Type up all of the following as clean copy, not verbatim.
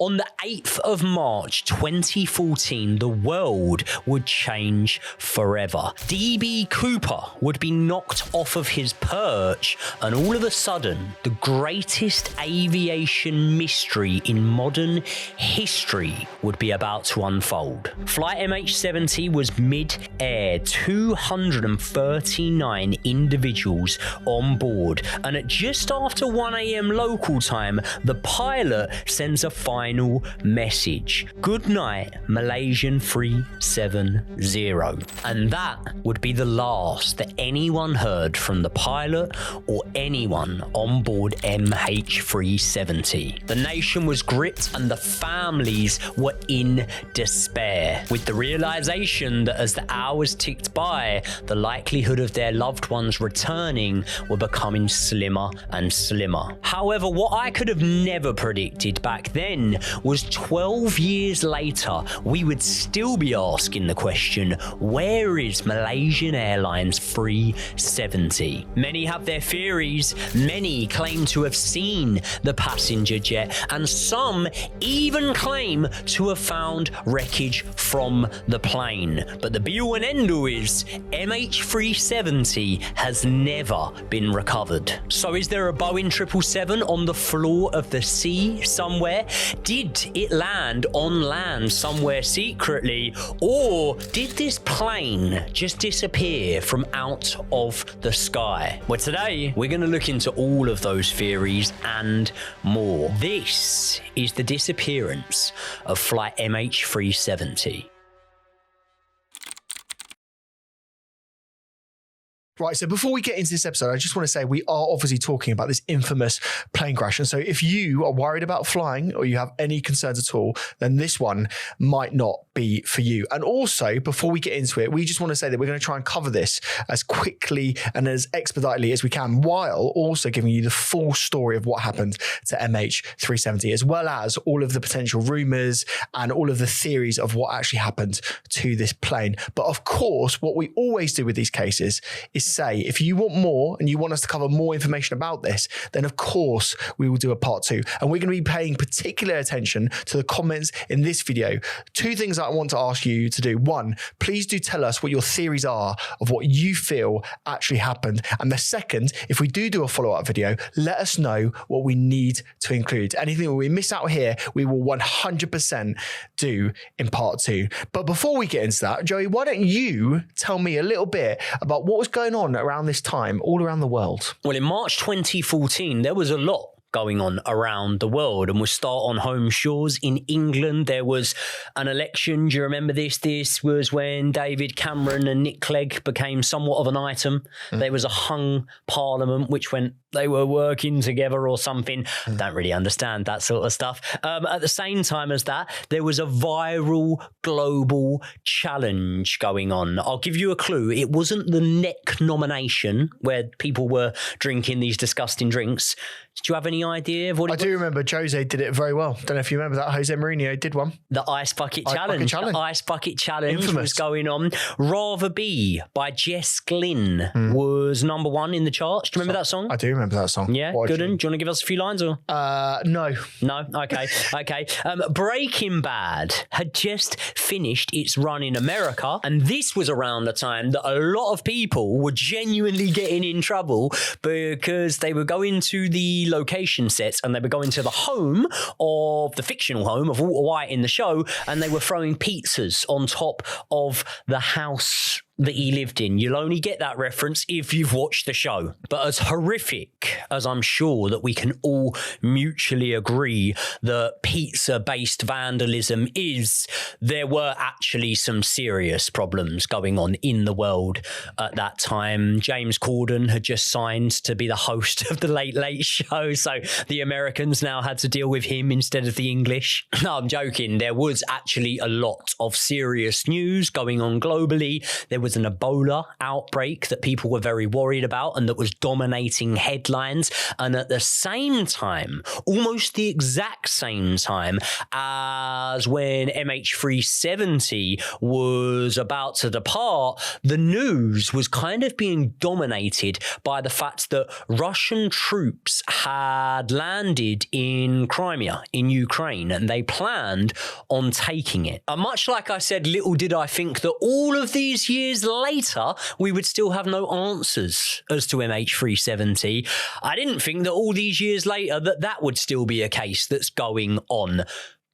On the 8th of March 2014, the world would change forever. D.B. Cooper would be knocked off of his perch, and all of a sudden, the greatest aviation mystery in modern history would be about to unfold. Flight MH370 was mid-air, 239 individuals on board, and at just after 1 a.m. local time, the pilot sends a final message. Good night, Malaysian 370. And that would be the last that anyone heard from the pilot or anyone on board MH370. The nation was gripped and the families were in despair, with the realization that as the hours ticked by, the likelihood of their loved ones returning were becoming slimmer and slimmer. However, what I could have never predicted back then was 12 years later, we would still be asking the question, where is Malaysian Airlines 370? Many have their theories, many claim to have seen the passenger jet, and some even claim to have found wreckage from the plane. But the be-all and end-all is MH370 has never been recovered. So is there a Boeing 777 on the floor of the sea somewhere? Did it land on land somewhere secretly, or did this plane just disappear from out of the sky? Well, today we're going to look into all of those theories and more. This is the disappearance of Flight MH370. Right, so before we get into this episode, I just want to say we are obviously talking about this infamous plane crash. And so if you are worried about flying or you have any concerns at all, then this one might not be for you. And also, before we get into it, we just want to say that we're going to try and cover this as quickly and as expeditiously as we can, while also giving you the full story of what happened to MH370, as well as all of the potential rumors and all of the theories of what actually happened to this plane. But of course, what we always do with these cases is say, if you want more and you want us to cover more information about this, then of course we will do a part 2. And we're going to be paying particular attention to the comments in this video. 2 things that I want to ask you to do. 1, please do tell us what your theories are of what you feel actually happened. And the second, if we do a follow-up video, let us know what we need to include. Anything that we miss out here, we will 100% do in part 2. But before we get into that, Joey, why don't you tell me a little bit about what was going on around this time all around the world? Well, in March 2014, there was a lot going on around the world, and we'll start on home shores. In England, there was an election. Do you remember this? This was when David Cameron and Nick Clegg became somewhat of an item. There was a hung parliament, which went they were working together or something. Don't really understand that sort of stuff. At the same time as that, there was a viral global challenge going on. I'll give you a clue. It wasn't the neck nomination where people were drinking these disgusting drinks. Did you have any idea of what it was? I do remember Jose did it very well. Don't know if you remember that. Jose Mourinho did one. The Ice Bucket Challenge. The Ice Bucket Challenge was going on. Rather Be by Jess Glynn was number 1 in the charts. Do you remember that song? I do remember that song. Yeah, good. And do you want to give us a few lines? Or no. No? Okay. Okay. Breaking Bad had just finished its run in America, and this was around the time that a lot of people were genuinely getting in trouble because they were going to the location sets and they were going to the home of the fictional home of Walter White in the show, and they were throwing pizzas on top of the house that he lived in. You'll only get that reference if you've watched the show. But as horrific as I'm sure that we can all mutually agree that pizza-based vandalism is, there were actually some serious problems going on in the world at that time. James Corden had just signed to be the host of the Late Late Show, so the Americans now had to deal with him instead of the English. No, I'm joking. There was actually a lot of serious news going on globally. There was was an Ebola outbreak that people were very worried about and that was dominating headlines. And at the same time, almost the exact same time as when MH370 was about to depart, the news was kind of being dominated by the fact that Russian troops had landed in Crimea, in Ukraine, and they planned on taking it. And much like I said, little did I think that all of these years later, we would still have no answers as to MH370. I didn't think that all these years later that would still be a case that's going on.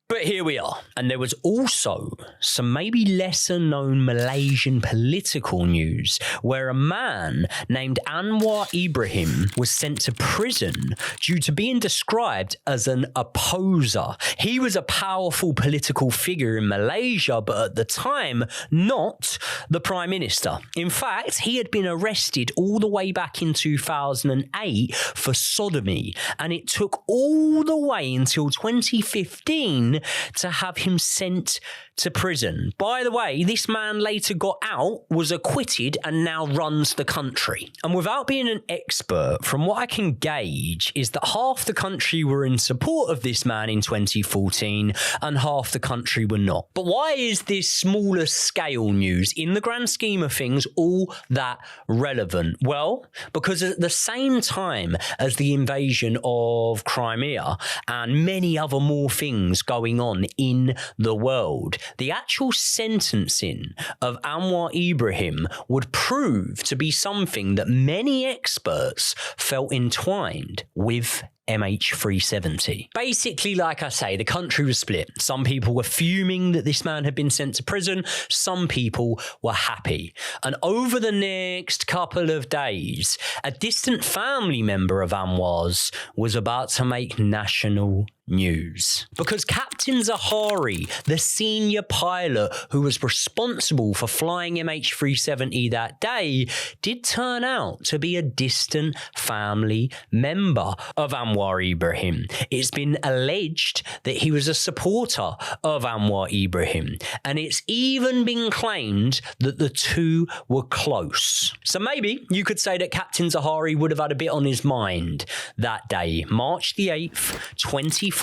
But here we are. And there was also some maybe lesser known Malaysian political news where a man named Anwar Ibrahim was sent to prison due to being described as an opposer. He was a powerful political figure in Malaysia, but at the time, not the Prime Minister. In fact, he had been arrested all the way back in 2008 for sodomy, and it took all the way until 2015 to have him sent to prison. By the way, this man later got out, was acquitted, and now runs the country. And without being an expert, from what I can gauge is that half the country were in support of this man in 2014 and half the country were not. But why is this smaller scale news, in the grand scheme of things, all that relevant? Well, because at the same time as the invasion of Crimea and many other more things going on in the world, the actual sentencing of Anwar Ibrahim would prove to be something that many experts felt entwined with MH370. Basically, like I say, the country was split. Some people were fuming that this man had been sent to prison. Some people were happy. And over the next couple of days, a distant family member of Anwar's was about to make national news. Because Captain Zaharie, the senior pilot who was responsible for flying MH370 that day, did turn out to be a distant family member of Anwar Ibrahim. It's been alleged that he was a supporter of Anwar Ibrahim, and it's even been claimed that the two were close. So maybe you could say that Captain Zaharie would have had a bit on his mind that day, March the 8th, 2014,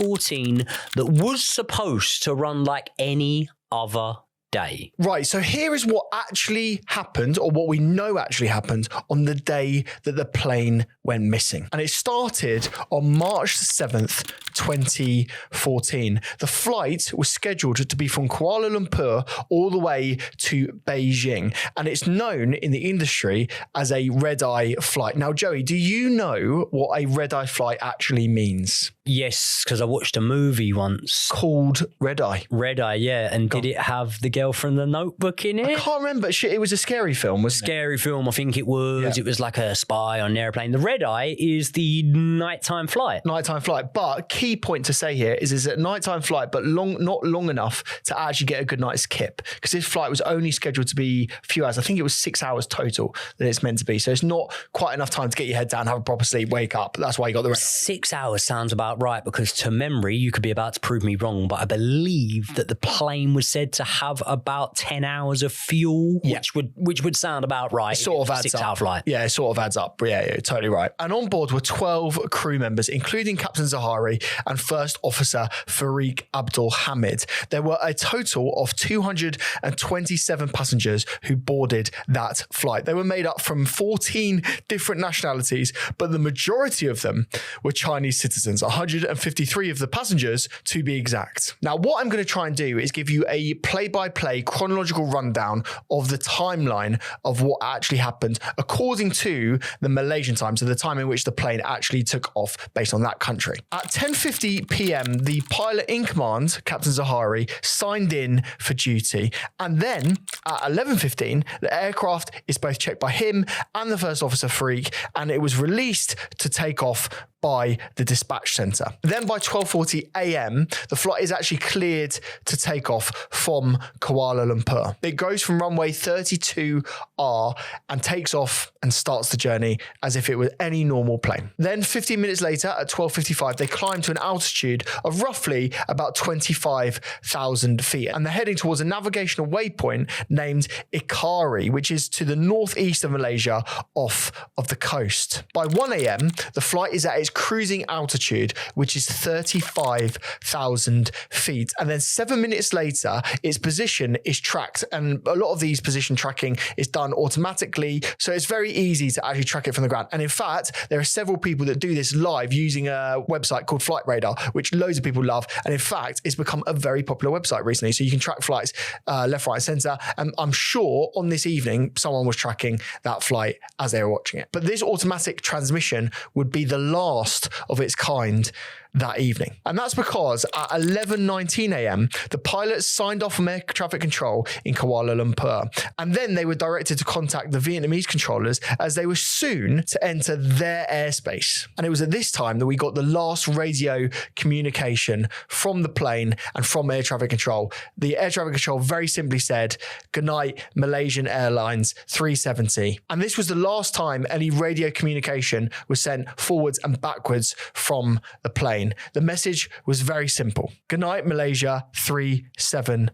that was supposed to run like any other day. Right, so here is what actually happened, or what we know actually happened on the day that the plane went missing. And it started on March 7th, 2014. The flight was scheduled to be from Kuala Lumpur all the way to Beijing, and it's known in the industry as a red-eye flight. Now, Joey, do you know what a red-eye flight actually means? Yes, because I watched a movie once Called Red Eye. Red Eye, yeah. And did it have the girl from The Notebook in it? I can't remember. It was a scary film, wasn't it? Scary film, I think it was. Yeah. It was like a spy on an airplane. The Red Eye is the nighttime flight. Nighttime flight. But key point to say here is a nighttime flight, but not long enough to actually get a good night's kip. Because this flight was only scheduled to be a few hours. I think it was 6 hours total that it's meant to be. So it's not quite enough time to get your head down, have a proper sleep, wake up. That's why you got the Red Eye. 6 hours sounds about right, because to memory, you could be about to prove me wrong, but I believe that the plane was said to have about 10 hours of fuel, which would sound about right. It sort of adds 6 up. hour flight. Yeah, it sort of adds up. Yeah, totally right. And on board were 12 crew members, including Captain Zaharie and First Officer Farik Abdul Hamid. There were a total of 227 passengers who boarded that flight. They were made up from 14 different nationalities, but the majority of them were Chinese citizens, 153 of the passengers to be exact. Now, what I'm going to try and do is give you a play-by-play chronological rundown of the timeline of what actually happened according to the Malaysian time, so the time in which the plane actually took off based on that country. At 10:50 p.m, the pilot in command, Captain Zaharie, signed in for duty, and then at 11:15, the aircraft is both checked by him and the First Officer Farik, and it was released to take off by the dispatch center. Then by 12:40 a.m., the flight is actually cleared to take off from Kuala Lumpur. It goes from runway 32R and takes off and starts the journey as if it was any normal plane. Then 15 minutes later at 12:55, they climb to an altitude of roughly about 25,000 feet, and they're heading towards a navigational waypoint named Ikari, which is to the northeast of Malaysia off of the coast. By 1 a.m., the flight is at its cruising altitude, which is 35,000 feet. And then 7 minutes later, its position is tracked. And a lot of these position tracking is done automatically. So it's very easy to actually track it from the ground. And in fact, there are several people that do this live using a website called Flight Radar, which loads of people love. And in fact, it's become a very popular website recently. So you can track flights left, right, center. And I'm sure on this evening, someone was tracking that flight as they were watching it. But this automatic transmission would be the last of its kind that evening. And that's because at 11:19 a.m., the pilots signed off from air traffic control in Kuala Lumpur. And then they were directed to contact the Vietnamese controllers as they were soon to enter their airspace. And it was at this time that we got the last radio communication from the plane and from air traffic control. The air traffic control very simply said, "Good night, Malaysian Airlines 370. And this was the last time any radio communication was sent forwards and backwards from the plane. The message was very simple. Good night, Malaysia 370.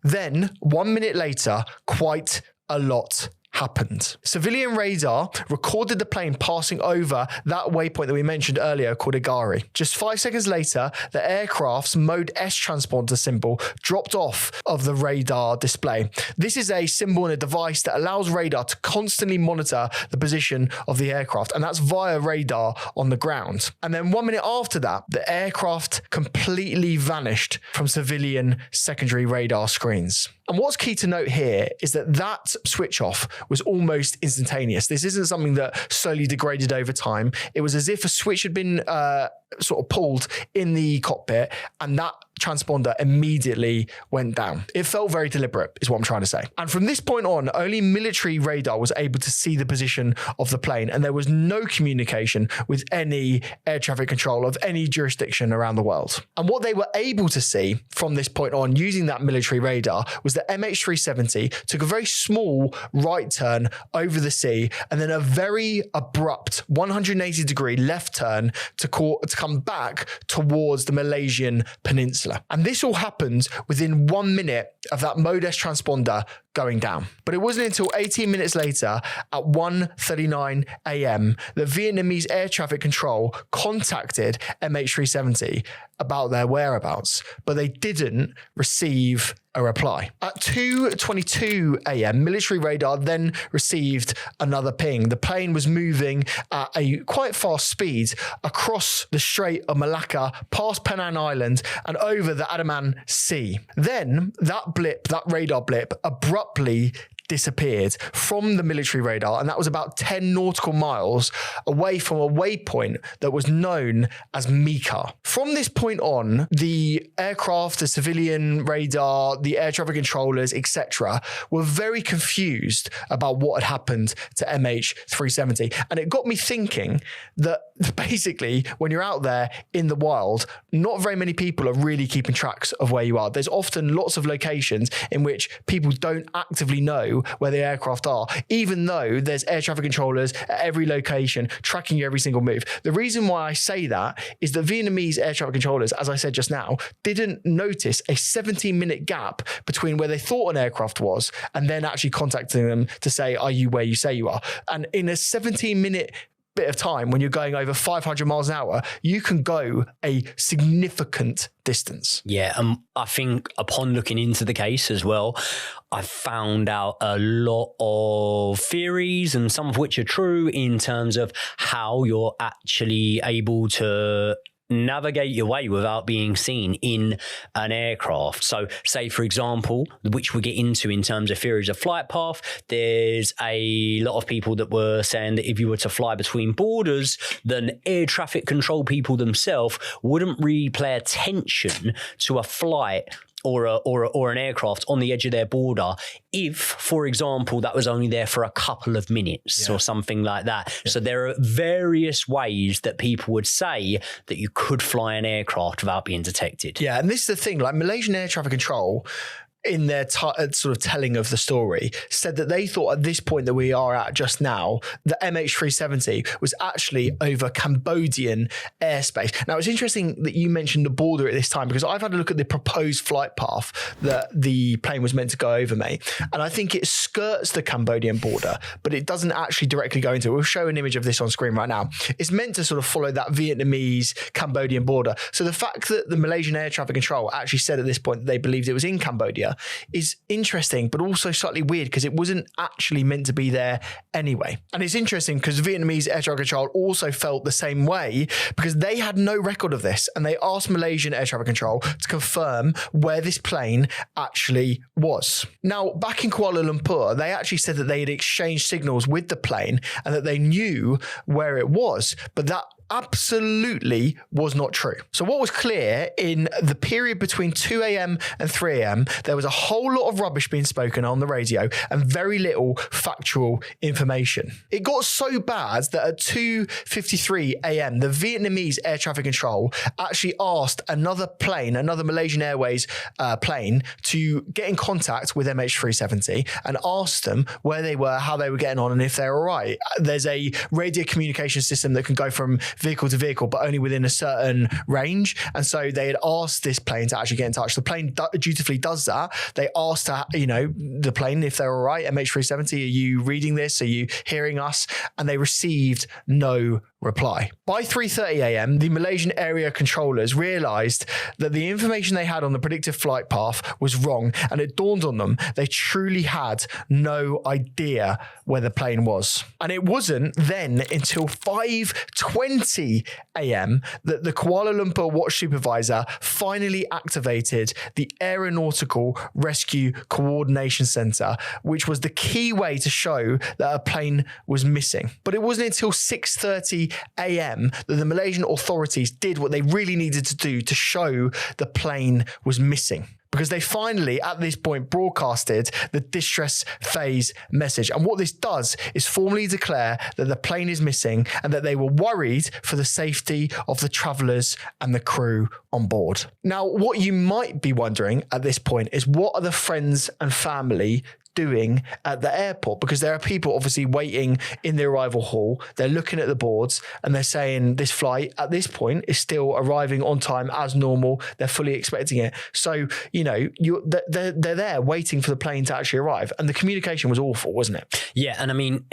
Then, 1 minute later, quite a lot happened. Civilian radar recorded the plane passing over that waypoint that we mentioned earlier called Igari. Just 5 seconds later, the aircraft's Mode S transponder symbol dropped off of the radar display. This is a symbol in a device that allows radar to constantly monitor the position of the aircraft, and that's via radar on the ground. And then 1 minute after that, the aircraft completely vanished from civilian secondary radar screens. And what's key to note here is that that switch off was almost instantaneous. This isn't something that slowly degraded over time. It was as if a switch had been sort of pulled in the cockpit, and that transponder immediately went down. It felt very deliberate, is what I'm trying to say. And from this point on, only military radar was able to see the position of the plane, and there was no communication with any air traffic control of any jurisdiction around the world. And what they were able to see from this point on using that military radar was that MH370 took a very small right turn over the sea and then a very abrupt 180-degree left turn to come back towards the Malaysian peninsula. And this all happened within 1 minute of that Mode S transponder going down. But it wasn't until 18 minutes later at 1:39 a.m. that Vietnamese air traffic control contacted MH370 about their whereabouts, but they didn't receive a reply. At 2:22 a.m., military radar then received another ping. The plane was moving at a quite fast speed across the Strait of Malacca, past Penang Island, and over the Andaman Sea. Then that radar blip, abruptly disappeared from the military radar, and that was about 10 nautical miles away from a waypoint that was known as Mika. From this point on, the aircraft, the civilian radar, the air traffic controllers, etc., were very confused about what had happened to MH370. And it got me thinking that basically, when you're out there in the wild, not very many people are really keeping tracks of where you are. There's often lots of locations in which people don't actively know where the aircraft are, even though there's air traffic controllers at every location tracking your every single move. The reason why I say that is that Vietnamese air traffic controllers, as I said just now, didn't notice a 17-minute gap between where they thought an aircraft was and then actually contacting them to say, are you where you say you are? And in a 17-minute bit of time, when you're going over 500 miles an hour, you can go a significant distance. Yeah, I think upon looking into the case as well, I found out a lot of theories, and some of which are true, in terms of how you're actually able to navigate your way without being seen in an aircraft. So say, for example, which we get into in terms of theories of flight path, there's a lot of people that were saying that if you were to fly between borders, then air traffic control people themselves wouldn't really pay attention to a flight or an aircraft on the edge of their border if, for example, that was only there for a couple of minutes or something like that. Yeah. So there are various ways that people would say that you could fly an aircraft without being detected. Yeah, and this is the thing, like Malaysian Air Traffic Control, in their sort of telling of the story, said that they thought at this point that we are at just now, the MH370 was actually over Cambodian airspace. Now, it's interesting that you mentioned the border at this time, because I've had a look at the proposed flight path that the plane was meant to go over, mate. And I think it skirts the Cambodian border, but it doesn't actually directly go into it. We'll show an image of this on screen right now. It's meant to sort of follow that Vietnamese Cambodian border. So the fact that the Malaysian Air Traffic Control actually said at this point that they believed it was in Cambodia is interesting, but also slightly weird because it wasn't actually meant to be there anyway. And it's interesting because Vietnamese Air Traffic Control also felt the same way because they had no record of this, and they asked Malaysian Air Traffic Control to confirm where this plane actually was. Now, back in Kuala Lumpur, they actually said that they had exchanged signals with the plane and that they knew where it was, but that absolutely was not true. So what was clear in the period between 2 a.m. and 3 a.m., there was a whole lot of rubbish being spoken on the radio and very little factual information. It got so bad that at 2:53 a.m., the Vietnamese Air Traffic Control actually asked another plane, another Malaysian Airways plane, to get in contact with MH370 and ask them where they were, how they were getting on, and if they're all right. There's a radio communication system that can go from vehicle to vehicle, but only within a certain range. And so they had asked this plane to actually get in touch. The plane dutifully does that. They asked, the plane if they're all right. MH370, are you reading this? Are you hearing us? And they received no reply. By 3:30 a.m., the Malaysian area controllers realized that the information they had on the predicted flight path was wrong, and it dawned on them they truly had no idea where the plane was. And it wasn't then until 5:20 a.m. that the Kuala Lumpur watch supervisor finally activated the Aeronautical Rescue Coordination Center, which was the key way to show that a plane was missing. But it wasn't until 6:30 a.m. that the Malaysian authorities did what they really needed to do to show the plane was missing, because they finally, at this point, broadcasted the distress phase message. And what this does is formally declare that the plane is missing and that they were worried for the safety of the travellers and the crew on board. Now, what you might be wondering at this point is, what are the friends and family doing at the airport? Because there are people obviously waiting in the arrival hall. They're looking at the boards and they're saying this flight at this point is still arriving on time as normal. They're fully expecting it. So, they're there waiting for the plane to actually arrive. And the communication was awful, wasn't it? Yeah. And I mean,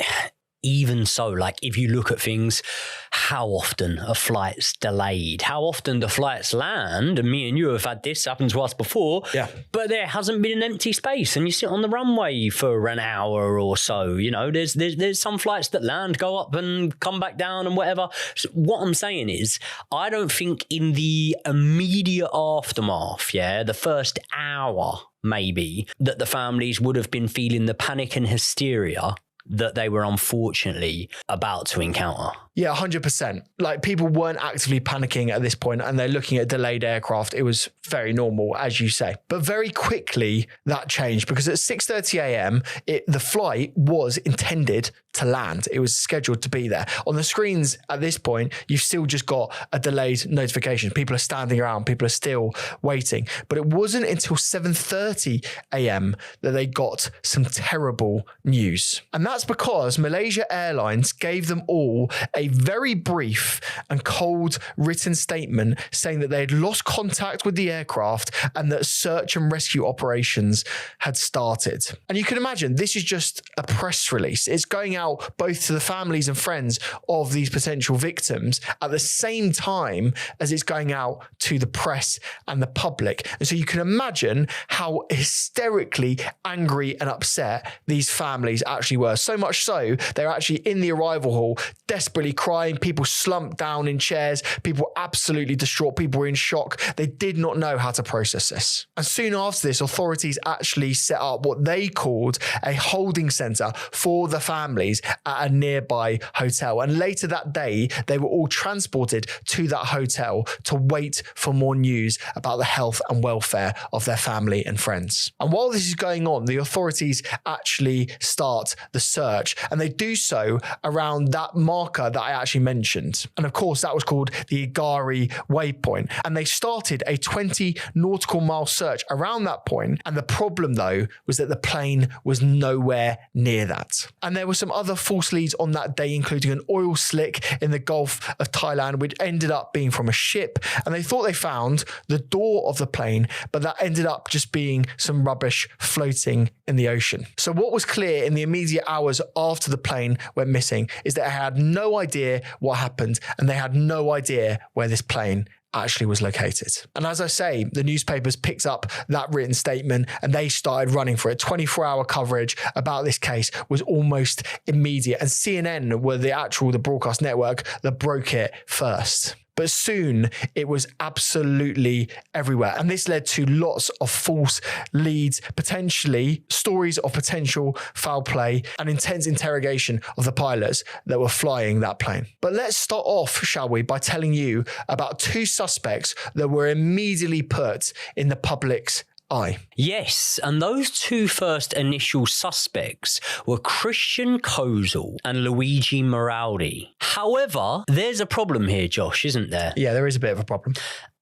even so, like, if you look at things, how often a flight's delayed, how often the flights land, and me and you have had this happen to us before, but there hasn't been an empty space and you sit on the runway for an hour or so. There's some flights that land, go up and come back down and whatever. So what I'm saying is, I don't think in the immediate aftermath, the first hour maybe, that the families would have been feeling the panic and hysteria that they were unfortunately about to encounter. Yeah, 100%. Like, people weren't actively panicking at this point and they're looking at delayed aircraft. It was very normal, as you say. But very quickly that changed, because at 6:30 a.m, the flight was intended to land. It was scheduled to be there. On the screens at this point, you've still just got a delayed notification. People are standing around. People are still waiting. But it wasn't until 7:30 a.m. that they got some terrible news. And that's because Malaysia Airlines gave them all a very brief and cold written statement saying that they had lost contact with the aircraft and that search and rescue operations had started. And you can imagine, this is just a press release. It's going out both to the families and friends of these potential victims at the same time as it's going out to the press and the public. And so you can imagine how hysterically angry and upset these families actually were. So much so, they're actually in the arrival hall, desperately crying. People slumped down in chairs. People absolutely distraught. People were in shock. They did not know how to process this. And soon after this, authorities actually set up what they called a holding center for the families days at a nearby hotel. And later that day, they were all transported to that hotel to wait for more news about the health and welfare of their family and friends. And while this is going on, the authorities actually start the search, and they do so around that marker that I actually mentioned. And of course, that was called the Zaharie waypoint. And they started a 20 nautical mile search around that point. And the problem, though, was that the plane was nowhere near that. And there were some other false leads on that day, including an oil slick in the Gulf of Thailand, which ended up being from a ship. And they thought they found the door of the plane, but that ended up just being some rubbish floating in the ocean. So what was clear in the immediate hours after the plane went missing is that they had no idea what happened, and they had no idea where this plane actually was located. And as I say, the newspapers picked up that written statement and they started running for it. 24-hour coverage about this case was almost immediate, and CNN were the broadcast network that broke it first. But soon it was absolutely everywhere. And this led to lots of false leads, potentially stories of potential foul play and intense interrogation of the pilots that were flying that plane. But let's start off, shall we, by telling you about two suspects that were immediately put in the public's eye. Yes, and those two first initial suspects were Christian Kozel and Luigi Maraldi. However, there's a problem here, Josh, isn't there? Yeah, there is a bit of a problem.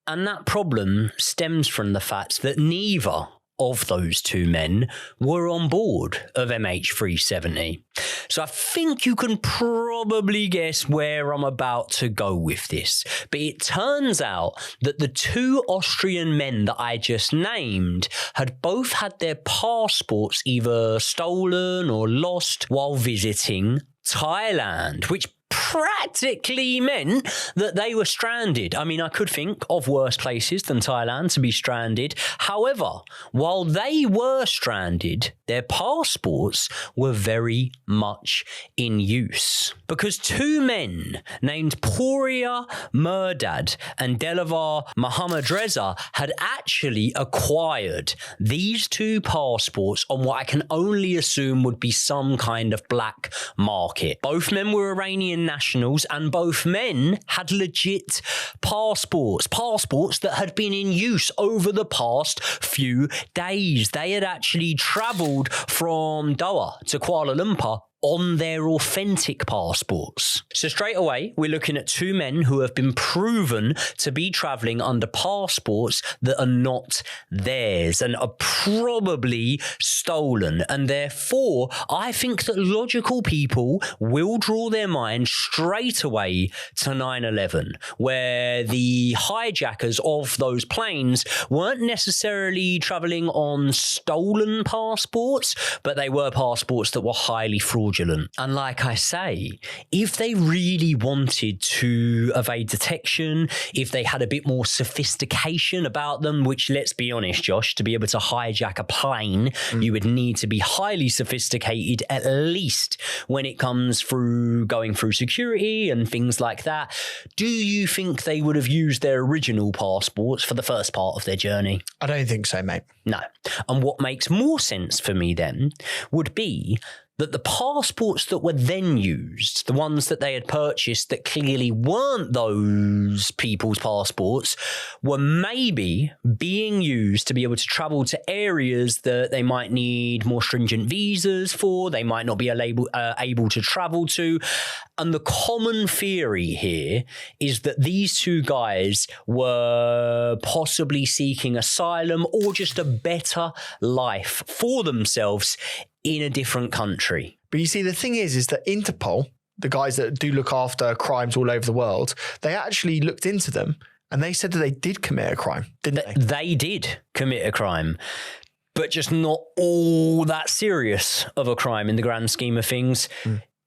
And that problem stems from the fact that neither of those two men were on board of MH370. So I think you can probably guess where I'm about to go with this. But it turns out that the two Austrian men that I just named had both had their passports either stolen or lost while visiting Thailand, which practically meant that they were stranded. I mean, I could think of worse places than Thailand to be stranded. However, while they were stranded, their passports were very much in use. Because two men named Poria Murdad and Delavar Muhammad Reza had actually acquired these two passports on what I can only assume would be some kind of black market. Both men were Iranian nationals, and both men had legit passports that had been in use over the past few days. They had actually travelled from Doha to Kuala Lumpur on their authentic passports. So straight away, we're looking at two men who have been proven to be travelling under passports that are not theirs and are probably stolen. And therefore, I think that logical people will draw their mind straight away to 9/11, where the hijackers of those planes weren't necessarily travelling on stolen passports, but they were passports that were highly fraudulent. And like I say, if they really wanted to evade detection, if they had a bit more sophistication about them, which, let's be honest, Josh, to be able to hijack a plane, you would need to be highly sophisticated, at least when it comes through going through security and things like that. Do you think they would have used their original passports for the first part of their journey? I don't think so, mate. No. And what makes more sense for me then would be that the passports that were then used, the ones that they had purchased that clearly weren't those people's passports, were maybe being used to be able to travel to areas that they might need more stringent visas for, they might not be able to travel to. And the common theory here is that these two guys were possibly seeking asylum or just a better life for themselves in a different country. But you see, the thing is that Interpol, the guys that do look after crimes all over the world, they actually looked into them and they said that they did commit a crime, didn't they? They did commit a crime, but just not all that serious of a crime in the grand scheme of things.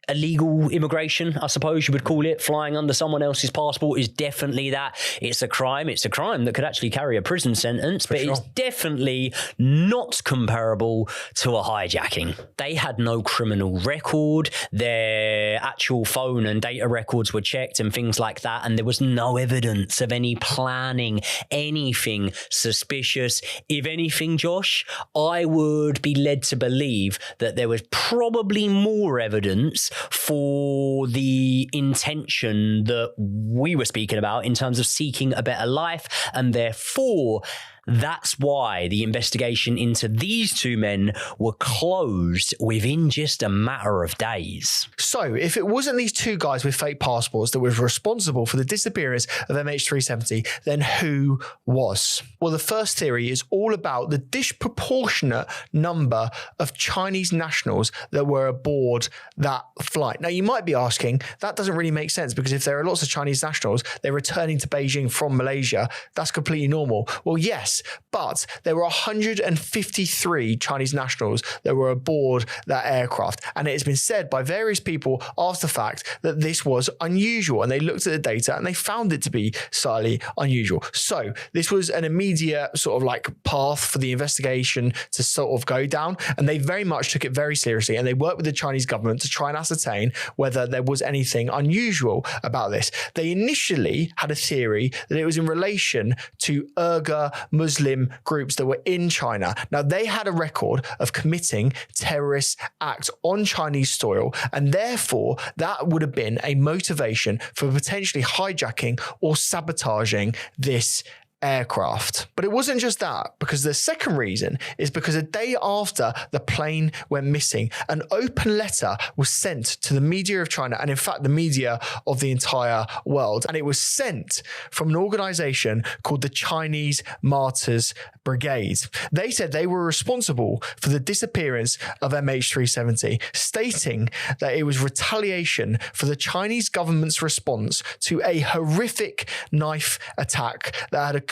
Illegal immigration, I suppose you would call it, flying under someone else's passport is definitely that. It's a crime. It's a crime that could actually carry a prison sentence, but it's definitely not comparable to a hijacking. They had no criminal record. Their actual phone and data records were checked and things like that, and there was no evidence of any planning, anything suspicious. If anything, Josh, I would be led to believe that there was probably more evidence for the intention that we were speaking about in terms of seeking a better life, and therefore that's why the investigation into these two men were closed within just a matter of days. So, if it wasn't these two guys with fake passports that were responsible for the disappearance of MH370, then who was? Well, the first theory is all about the disproportionate number of Chinese nationals that were aboard that flight. Now, you might be asking, that doesn't really make sense, because if there are lots of Chinese nationals, they're returning to Beijing from Malaysia, that's completely normal. Well, yes, but there were 153 Chinese nationals that were aboard that aircraft. And it has been said by various people after the fact that this was unusual. And they looked at the data and they found it to be slightly unusual. So this was an immediate sort of like path for the investigation to sort of go down. And they very much took it very seriously. And they worked with the Chinese government to try and ascertain whether there was anything unusual about this. They initially had a theory that it was in relation to Uyghur Muslim groups that were in China. Now, they had a record of committing terrorist acts on Chinese soil, and therefore that would have been a motivation for potentially hijacking or sabotaging this aircraft. But it wasn't just that, because the second reason is because a day after the plane went missing, an open letter was sent to the media of China, and in fact the media of the entire world, and it was sent from an organization called the Chinese Martyrs Brigade. They said they were responsible for the disappearance of MH370, stating that it was retaliation for the Chinese government's response to a horrific knife attack that had occurred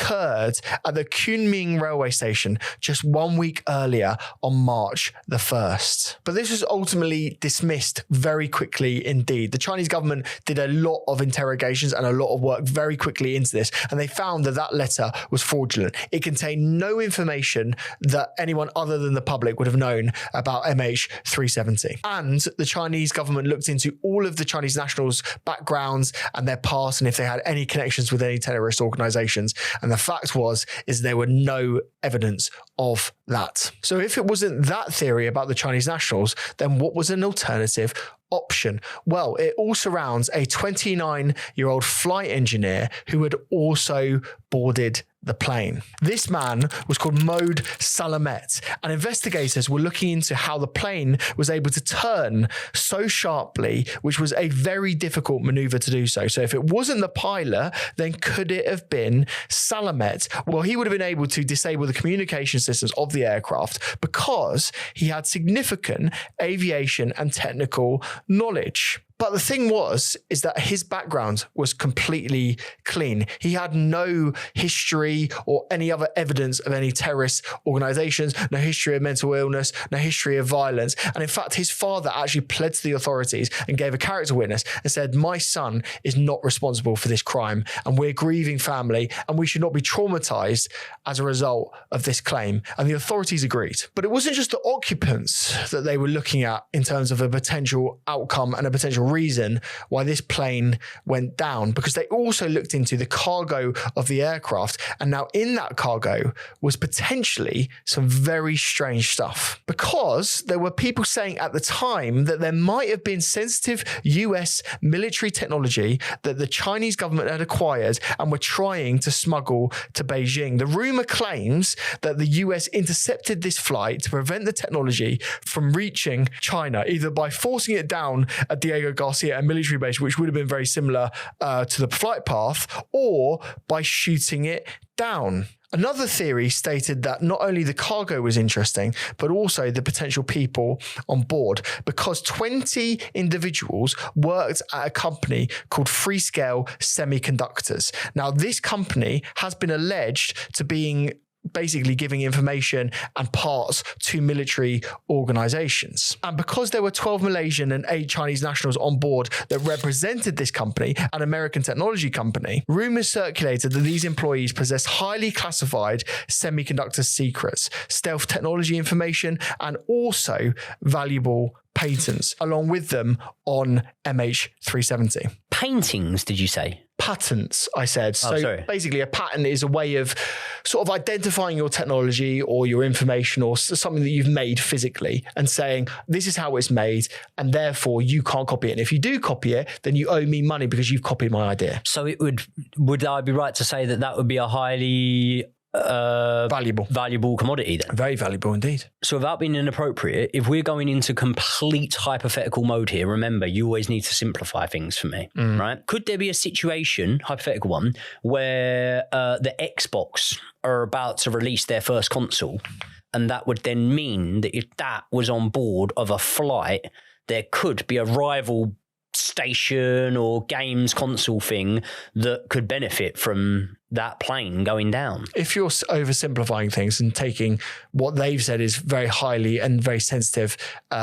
at the Kunming railway station just 1 week earlier on March the 1st. But this was ultimately dismissed very quickly indeed. The Chinese government did a lot of interrogations and a lot of work very quickly into this, and they found that that letter was fraudulent. It contained no information that anyone other than the public would have known about MH370. And the Chinese government looked into all of the Chinese nationals' backgrounds and their past, and if they had any connections with any terrorist organizations. And the fact is there were no evidence of that. So if it wasn't that theory about the Chinese nationals, then what was an alternative option? Well, it all surrounds a 29-year-old flight engineer who had also boarded the plane. This man was called Mohd Salamet, and investigators were looking into how the plane was able to turn so sharply, which was a very difficult maneuver to do so. So if it wasn't the pilot, then could it have been Salamet? Well, he would have been able to disable the communication systems of the aircraft because he had significant aviation and technical knowledge. But the thing is that his background was completely clean. He had no history or any other evidence of any terrorist organizations, no history of mental illness, no history of violence. And in fact, his father actually pled to the authorities and gave a character witness and said, my son is not responsible for this crime, and we're grieving family, and we should not be traumatized as a result of this claim. And the authorities agreed. But it wasn't just the occupants that they were looking at in terms of a potential outcome and a potential reason why this plane went down, because they also looked into the cargo of the aircraft. And now in that cargo was potentially some very strange stuff, because there were people saying at the time that there might have been sensitive US military technology that the Chinese government had acquired and were trying to smuggle to Beijing. The rumor claims that the US intercepted this flight to prevent the technology from reaching China, either by forcing it down at Diego Garcia, a military base, which would have been very similar to the flight path, or by shooting it down. Another theory stated that not only the cargo was interesting, but also the potential people on board, because 20 individuals worked at a company called Freescale Semiconductors. Now, this company has been alleged to being basically giving information and parts to military organizations. And because there were 12 Malaysian and 8 Chinese nationals on board that represented this company, an American technology company, rumors circulated that these employees possessed highly classified semiconductor secrets, stealth technology information, and also valuable patents along with them on MH370. Paintings, did you say? patents, I said. So basically a patent is a way of sort of identifying your technology or your information or something that you've made physically and saying, this is how it's made and therefore you can't copy it. And if you do copy it, then you owe me money because you've copied my idea. So it would I be right to say that would be a highly valuable commodity then? Very valuable indeed. So without being inappropriate, if we're going into complete hypothetical mode here, remember, you always need to simplify things for me, right? Could there be a situation, hypothetical one, where the Xbox are about to release their first console, and that would then mean that if that was on board of a flight, there could be a rival station or games console thing that could benefit from that plane going down? If you're oversimplifying things and taking what they've said is very highly and very sensitive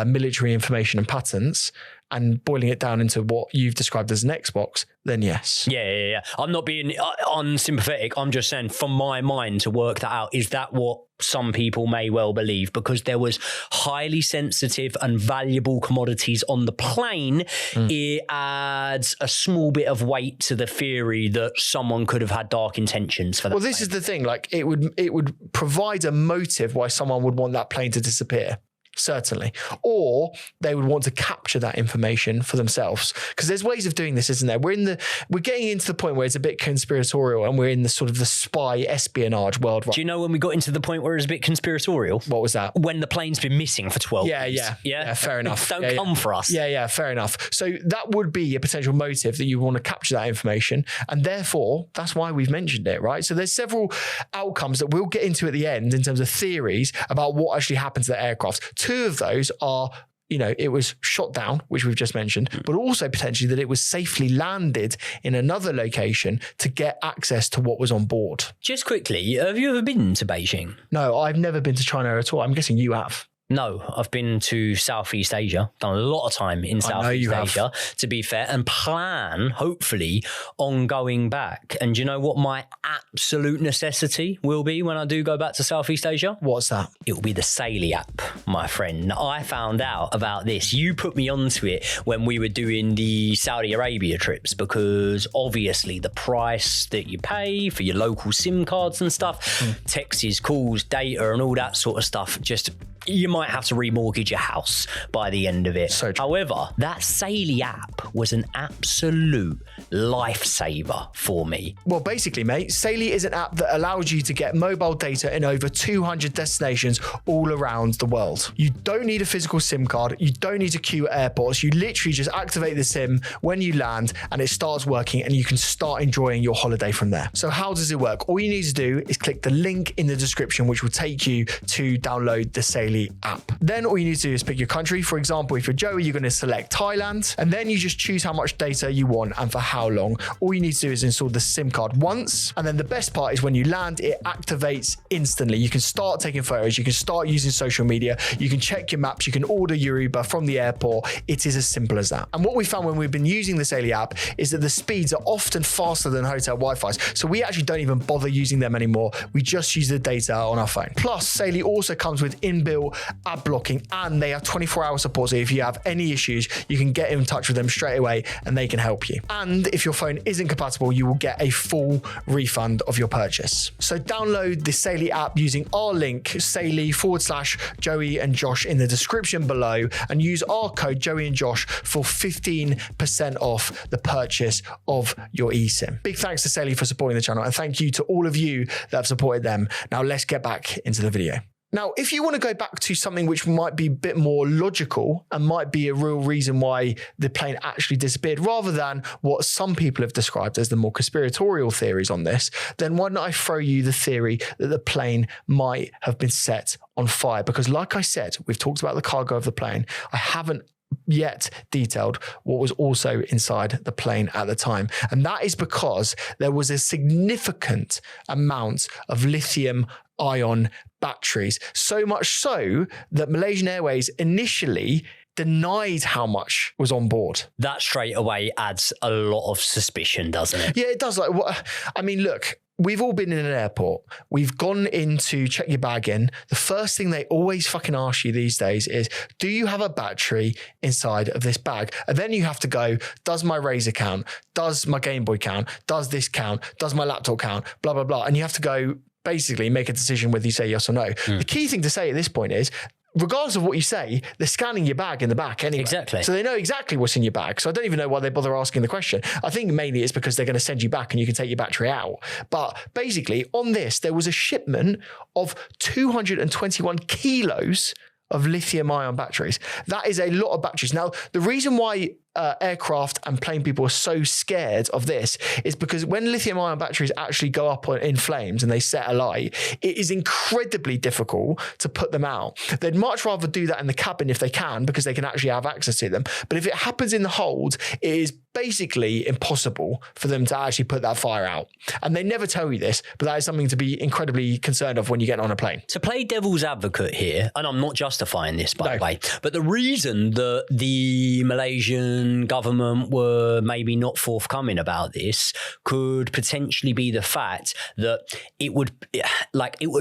military information and patents and boiling it down into what you've described as an Xbox, then yes. Yeah. I'm not being unsympathetic. I'm just saying, from my mind to work that out, is that what some people may well believe? Because there was highly sensitive and valuable commodities on the plane, it adds a small bit of weight to the theory that someone could have had dark intentions for that. Well, this is the thing, like it would provide a motive why someone would want that plane to disappear. Certainly. Or they would want to capture that information for themselves. Because there's ways of doing this, isn't there? We're getting into the point where it's a bit conspiratorial and we're in the sort of the spy espionage world. Do you know when we got into the point where it was a bit conspiratorial? What was that? When the plane's been missing for 12 years. Yeah, fair enough. Don't come for us. Yeah, fair enough. So that would be a potential motive that you want to capture that information. And therefore, that's why we've mentioned it, right? So there's several outcomes that we'll get into at the end in terms of theories about what actually happened to the aircraft. Two of those are, it was shot down, which we've just mentioned, but also potentially that it was safely landed in another location to get access to what was on board. Just quickly, have you ever been to Beijing? No, I've never been to China at all. I'm guessing you have. No, I've been to Southeast Asia, done a lot of time in Southeast Asia, to be fair, and plan, hopefully, on going back. And do you know what my absolute necessity will be when I do go back to Southeast Asia? What's that? It will be the Saily app, my friend. I found out about this. You put me onto it when we were doing the Saudi Arabia trips, because obviously the price that you pay for your local SIM cards and stuff, texts, calls, data and all that sort of stuff, you might have to remortgage your house by the end of it. So true. However, that Saily app was an absolute lifesaver for me. Well, basically, mate, Saily is an app that allows you to get mobile data in over 200 destinations all around the world. You don't need a physical SIM card. You don't need to queue at airports. You literally just activate the SIM when you land and it starts working and you can start enjoying your holiday from there. So how does it work? All you need to do is click the link in the description, which will take you to download the Saily app. Then all you need to do is pick your country. For example, if you're Joey, you're going to select Thailand, and then you just choose how much data you want and for how long. All you need to do is install the SIM card once, and then the best part is when you land, it activates instantly. You can start taking photos, you can start using social media, you can check your maps, you can order your Uber from the airport. It is as simple as that. And what we found when we've been using the Saily app is that the speeds are often faster than hotel Wi-Fi's, so we actually don't even bother using them anymore. We just use the data on our phone. Plus, Saily also comes with inbuilt ad blocking, and they have 24-hour support, so if you have any issues, you can get in touch with them straight away and they can help you. And if your phone isn't compatible, you will get a full refund of your purchase. So download the Saily app using our link, Saily/Joey and Josh in the description below, and use our code Joey and Josh for 15% off the purchase of your eSIM. Big thanks to Saily for supporting the channel, and thank you to all of you that have supported them. Now let's get back into the video. Now, if you want to go back to something which might be a bit more logical and might be a real reason why the plane actually disappeared, rather than what some people have described as the more conspiratorial theories on this, then why don't I throw you the theory that the plane might have been set on fire? Because like I said, we've talked about the cargo of the plane. I haven't yet detailed what was also inside the plane at the time. And that is because there was a significant amount of lithium-ion batteries, so much so that Malaysian Airways initially denied how much was on board. That straight away adds a lot of suspicion, doesn't it? Yeah, it does. Look, we've all been in an airport. We've gone in to check your bag in. The first thing they always fucking ask you these days is, do you have a battery inside of this bag? And then you have to go, does my Razor count? Does my Game Boy count? Does this count? Does my laptop count? Blah, blah, blah. And you have to go basically make a decision whether you say yes or no. The key thing to say at this point is, regardless of what you say, they're scanning your bag in the back anyway. Exactly. So they know exactly what's in your bag. So I don't even know why they bother asking the question. I think mainly it's because they're going to send you back and you can take your battery out. But basically on this, there was a shipment of 221 kilos of lithium ion batteries. That is a lot of batteries. Now, the reason why aircraft and plane people are so scared of this is because when lithium ion batteries actually go up in flames and they set alight, it is incredibly difficult to put them out. They'd much rather do that in the cabin if they can, because they can actually have access to them. But if it happens in the hold, it is basically impossible for them to actually put that fire out. And they never tell you this, but that is something to be incredibly concerned of when you get on a plane. To play devil's advocate here, and I'm not justifying this, by the way, but the reason that the Malaysian government were maybe not forthcoming about this could potentially be the fact that it would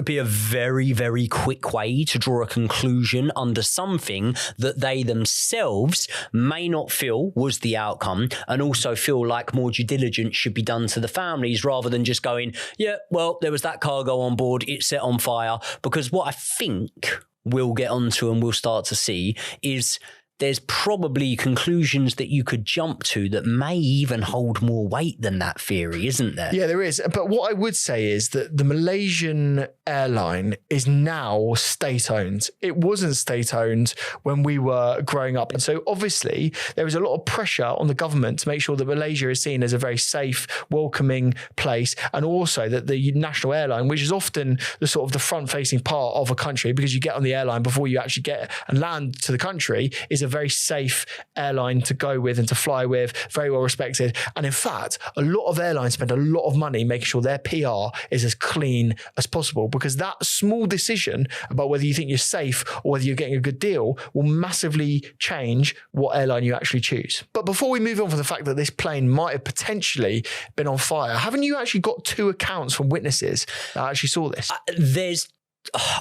be a very, very quick way to draw a conclusion under something that they themselves may not feel was the outcome, and also feel like more due diligence should be done to the families rather than just going, yeah, well, there was that cargo on board, it set on fire. Because what I think we'll get onto and we'll start to see is there's probably conclusions that you could jump to that may even hold more weight than that theory, isn't there? Yeah, there is. But what I would say is that the Malaysian airline is now state-owned. It wasn't state-owned when we were growing up. And so obviously there is a lot of pressure on the government to make sure that Malaysia is seen as a very safe, welcoming place. And also that the national airline, which is often the sort of the front-facing part of a country, because you get on the airline before you actually get and land to the country, is a very safe airline to go with and to fly with, very well respected. And in fact, a lot of airlines spend a lot of money making sure their PR is as clean as possible, because that small decision about whether you think you're safe or whether you're getting a good deal will massively change what airline you actually choose. But before we move on from the fact that this plane might have potentially been on fire, haven't you actually got 2 accounts from witnesses that actually saw this?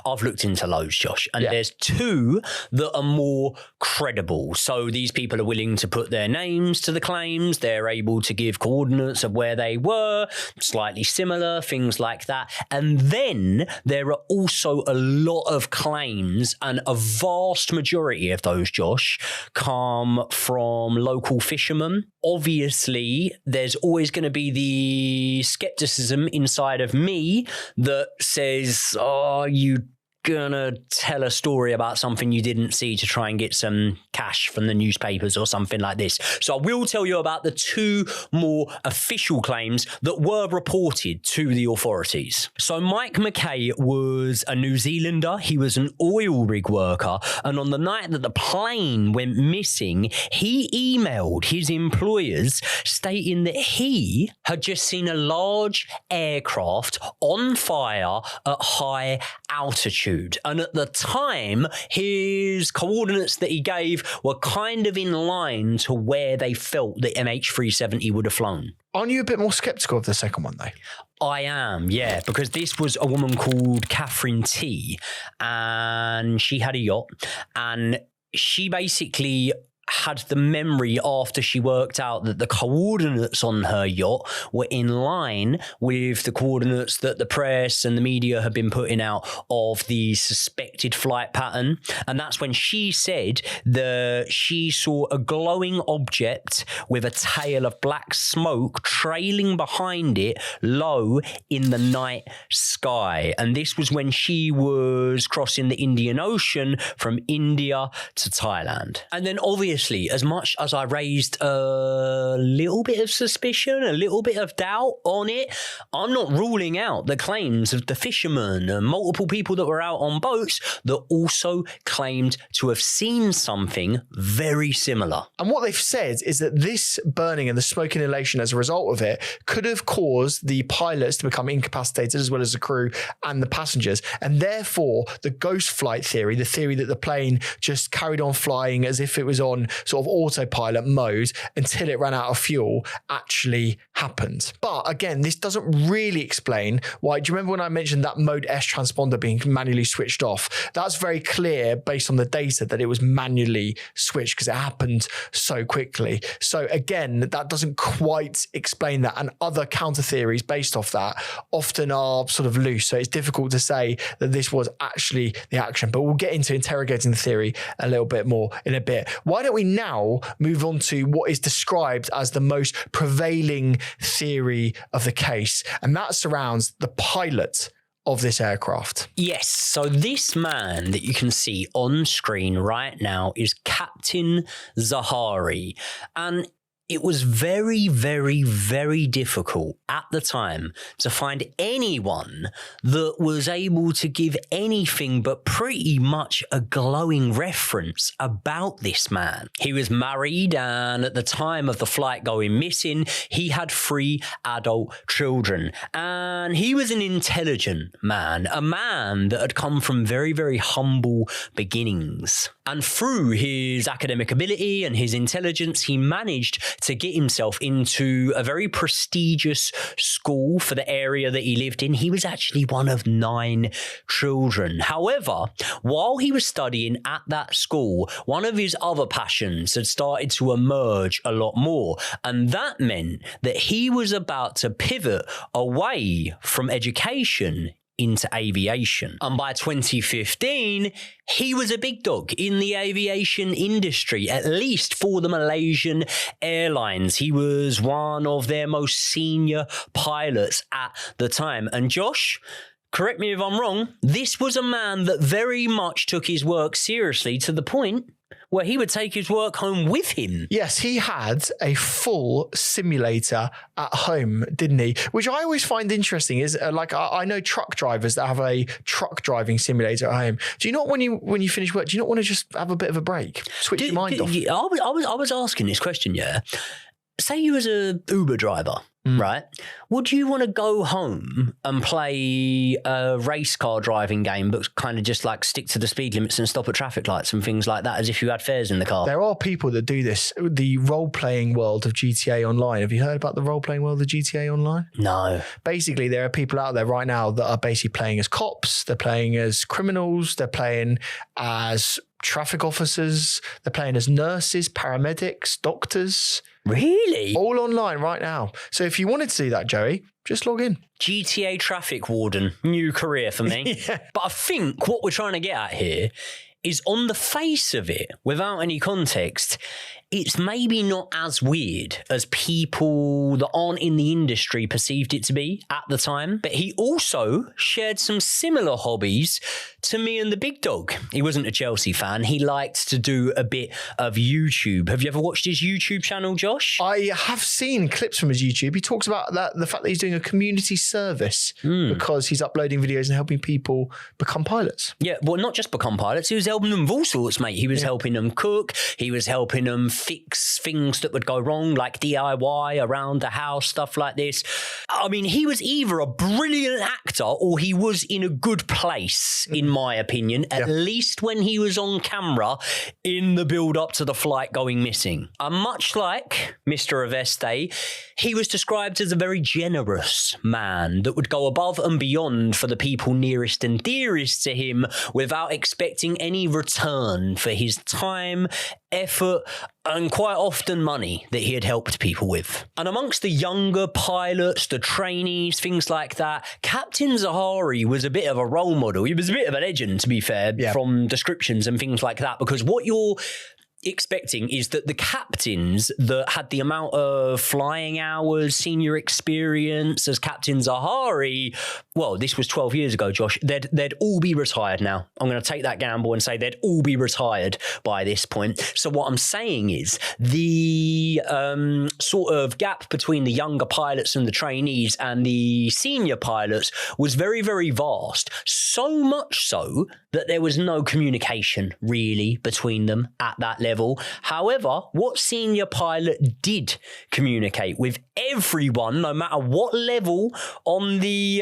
I've looked into loads, Josh, and there's 2 that are more credible. So these people are willing to put their names to the claims. They're able to give coordinates of where they were, slightly similar, things like that. And then there are also a lot of claims, and a vast majority of those, Josh, come from local fishermen. Obviously, there's always going to be the skepticism inside of me that says, oh, you gonna tell a story about something you didn't see to try and get some cash from the newspapers or something like this. So I will tell you about the 2 more official claims that were reported to the authorities. So Mike McKay was a New Zealander. He was an oil rig worker, and on the night that the plane went missing, he emailed his employers stating that he had just seen a large aircraft on fire at high altitude. And at the time, his coordinates that he gave were kind of in line to where they felt the MH370 would have flown. Aren't you a bit more skeptical of the second one, though? I am, yeah, because this was a woman called Catherine T, and she had a yacht, and she basically had the memory after she worked out that the coordinates on her yacht were in line with the coordinates that the press and the media had been putting out of the suspected flight pattern. And that's when she said that she saw a glowing object with a tail of black smoke trailing behind it low in the night sky. And this was when she was crossing the Indian Ocean from India to Thailand. And then obviously, as much as I raised a little bit of suspicion, a little bit of doubt on it, I'm not ruling out the claims of the fishermen and multiple people that were out on boats that also claimed to have seen something very similar. And what they've said is that this burning and the smoke inhalation as a result of it could have caused the pilots to become incapacitated, as well as the crew and the passengers. And therefore, the ghost flight theory, the theory that the plane just carried on flying as if it was on on sort of autopilot mode until it ran out of fuel actually happened. But again, this doesn't really explain why. Do you remember when I mentioned that mode S transponder being manually switched off? That's very clear based on the data that it was manually switched because it happened so quickly. So again, that doesn't quite explain that. And other counter theories based off that often are sort of loose. So it's difficult to say that this was actually the action, but we'll get into interrogating the theory a little bit more in a bit. Why don't we now move on to what is described as the most prevailing theory of the case, and that surrounds the pilot of this aircraft. Yes, so this man that you can see on screen right now is Captain Zaharie, and it was very, very, very difficult at the time to find anyone that was able to give anything but pretty much a glowing reference about this man. He was married, and at the time of the flight going missing, he had 3 adult children. And he was an intelligent man, a man that had come from very, very humble beginnings. And through his academic ability and his intelligence, he managed to get himself into a very prestigious school for the area that he lived in. He was actually one of 9 children. However, while he was studying at that school, one of his other passions had started to emerge a lot more. And that meant that he was about to pivot away from education into aviation. And by 2015, he was a big dog in the aviation industry, at least for the Malaysian Airlines. He was one of their most senior pilots at the time. And Josh, correct me if I'm wrong, this was a man that very much took his work seriously to the point where he would take his work home with him. Yes, he had a full simulator at home, didn't he? Which I always find interesting is I know truck drivers that have a truck driving simulator at home. Do you not, when you finish work, do you not want to just have a bit of a break? Switch your mind off? I was asking this question, yeah. Say you was a Uber driver, right? Would you want to go home and play a race car driving game, but kind of just like stick to the speed limits and stop at traffic lights and things like that, as if you had fares in the car? There are people that do this. The role-playing world of GTA Online. Have you heard about the role-playing world of GTA Online? No. Basically, there are people out there right now that are basically playing as cops. They're playing as criminals. They're playing as traffic officers. They're playing as nurses, paramedics, doctors. Really? All online right now. So if you wanted to see that, Joey, just log in. GTA traffic warden, new career for me. Yeah. But I think what we're trying to get at here is, on the face of it, without any context, it's maybe not as weird as people that aren't in the industry perceived it to be at the time. But he also shared some similar hobbies to me and the big dog. He wasn't a Chelsea fan. He liked to do a bit of YouTube. Have you ever watched his YouTube channel, Josh? I have seen clips from his YouTube. He talks about the fact that he's doing a community service because he's uploading videos and helping people become pilots. Yeah, well, not just become pilots. He was helping them with all sorts, mate. He was helping them cook. He was helping them fix things that would go wrong, like DIY around the house, stuff like this. I mean, he was either a brilliant actor or he was in a good place, in my opinion, at least when he was on camera in the build-up to the flight going missing. And much like Mr. Aveste, he was described as a very generous man that would go above and beyond for the people nearest and dearest to him without expecting any return for his time, effort, and quite often money that he had helped people with. And amongst the younger pilots, the trainees, things like that, Captain Zaharie was a bit of a role model. He was a bit of a legend, to be fair, from descriptions and things like that, because what you're expecting is that the captains that had the amount of flying hours, senior experience as Captain Zaharie, well, this was 12 years ago, Josh, they'd all be retired now. I'm going to take that gamble and say they'd all be retired by this point. So what I'm saying is the sort of gap between the younger pilots and the trainees and the senior pilots was very, very vast. So much so that there was no communication really between them at that level. However, what senior pilot did communicate with everyone, no matter what level on the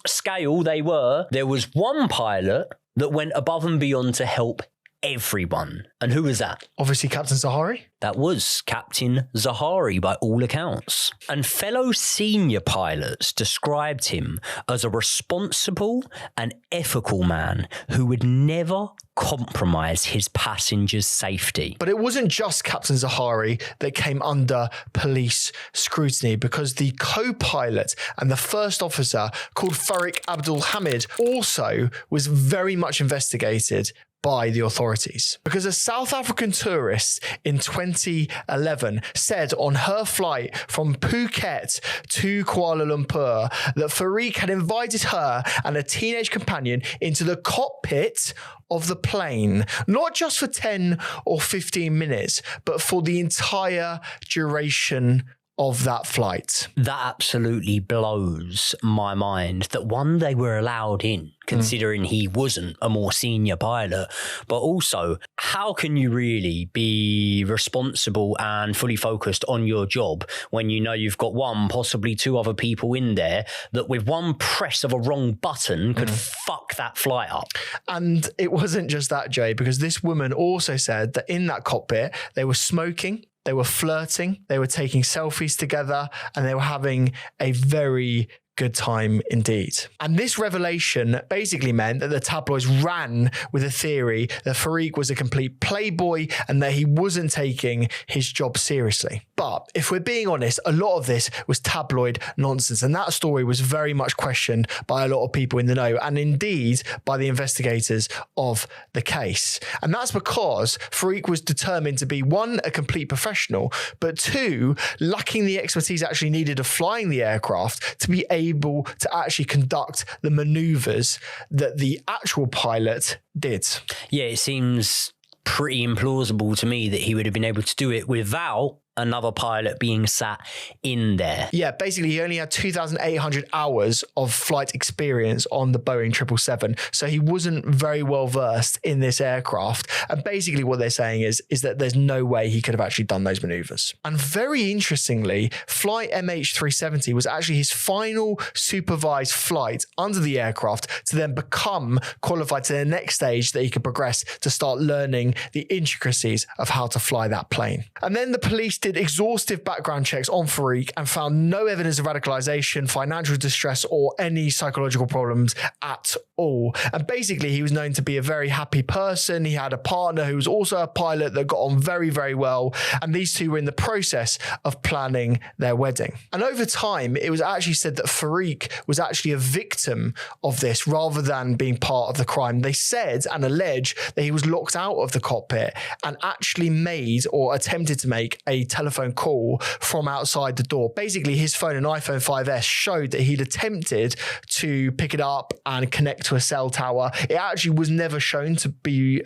scale they were, there was one pilot that went above and beyond to help everyone. And who was that? Obviously, Captain Zaharie. That was Captain Zaharie by all accounts. And fellow senior pilots described him as a responsible and ethical man who would never compromise his passengers' safety. But it wasn't just Captain Zaharie that came under police scrutiny, because the co-pilot and the first officer, called Farik Abdul Hamid, also was very much investigated by the authorities, because a South African tourist in 2011 said on her flight from Phuket to Kuala Lumpur that Farik had invited her and a teenage companion into the cockpit of the plane, not just for 10 or 15 minutes, but for the entire duration of that flight. That absolutely blows my mind that one, they were allowed in, considering he wasn't a more senior pilot, but also how can you really be responsible and fully focused on your job when you know you've got one, possibly two other people in there that with one press of a wrong button could fuck that flight up? And it wasn't just that, Jay, because this woman also said that in that cockpit, they were smoking, they were flirting, they were taking selfies together, and they were having a very good time indeed. And this revelation basically meant that the tabloids ran with a theory that Farik was a complete playboy and that he wasn't taking his job seriously. But if we're being honest, a lot of this was tabloid nonsense, and that story was very much questioned by a lot of people in the know, and indeed by the investigators of the case. And that's because Farik was determined to be, one, a complete professional, but two, lacking the expertise actually needed of flying the aircraft to be able to actually conduct the maneuvers that the actual pilot did. Yeah, it seems pretty implausible to me that he would have been able to do it without another pilot being sat in there. Yeah, basically he only had 2,800 hours of flight experience on the Boeing 777, so he wasn't very well versed in this aircraft. And basically what they're saying is that there's no way he could have actually done those maneuvers. And very interestingly, flight MH370 was actually his final supervised flight under the aircraft to then become qualified to the next stage that he could progress to start learning the intricacies of how to fly that plane. And then the police did exhaustive background checks on Farik and found no evidence of radicalization, financial distress, or any psychological problems at all. And basically, he was known to be a very happy person. He had a partner who was also a pilot that got on very, very well. And these two were in the process of planning their wedding. And over time, it was actually said that Farik was actually a victim of this rather than being part of the crime. They said and alleged that he was locked out of the cockpit and actually made or attempted to make a telephone call from outside the door. Basically, his phone, an iPhone 5S, showed that he'd attempted to pick it up and connect to a cell tower. It actually was never shown to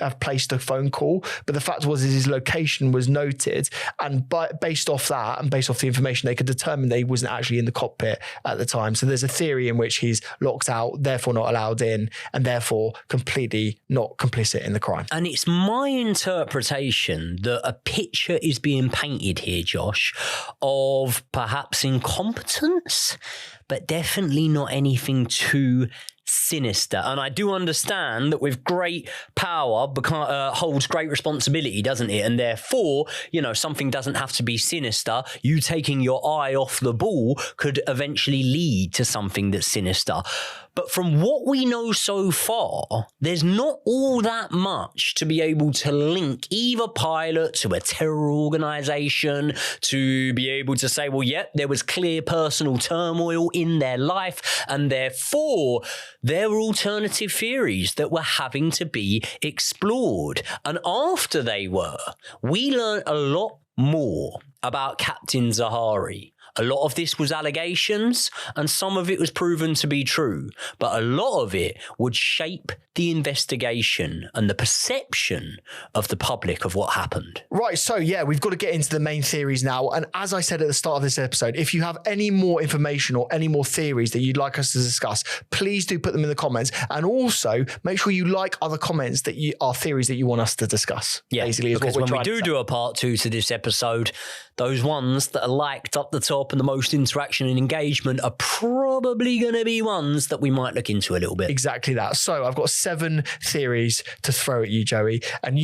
have placed a phone call, but the fact was his location was noted, and based off that and based off the information, they could determine that he wasn't actually in the cockpit at the time. So there's a theory in which he's locked out, therefore not allowed in, and therefore completely not complicit in the crime. And it's my interpretation that a picture is being painted here, Josh, of perhaps incompetence, but definitely not anything too sinister. And I do understand that with great power holds great responsibility, doesn't it? And therefore, something doesn't have to be sinister. You taking your eye off the ball could eventually lead to something that's sinister. But from what we know so far, there's not all that much to be able to link either pilot to a terror organisation, to be able to say, well, yeah, there was clear personal turmoil in their life, and therefore there were alternative theories that were having to be explored. And after they were, we learned a lot more about Captain Zaharie. A lot of this was allegations, and some of it was proven to be true, but a lot of it would shape the investigation and the perception of the public of what happened. Right, so yeah, we've got to get into the main theories now. And as I said at the start of this episode, if you have any more information or any more theories that you'd like us to discuss, please do put them in the comments. And also make sure you like other comments that are theories that you want us to discuss. Yeah, basically, is because what we're when we trying to do a part 2 to this episode, those ones that are liked up the top top and the most interaction and engagement are probably going to be ones that we might look into a little bit. Exactly that. So I've got 7 theories to throw at you, Joey. And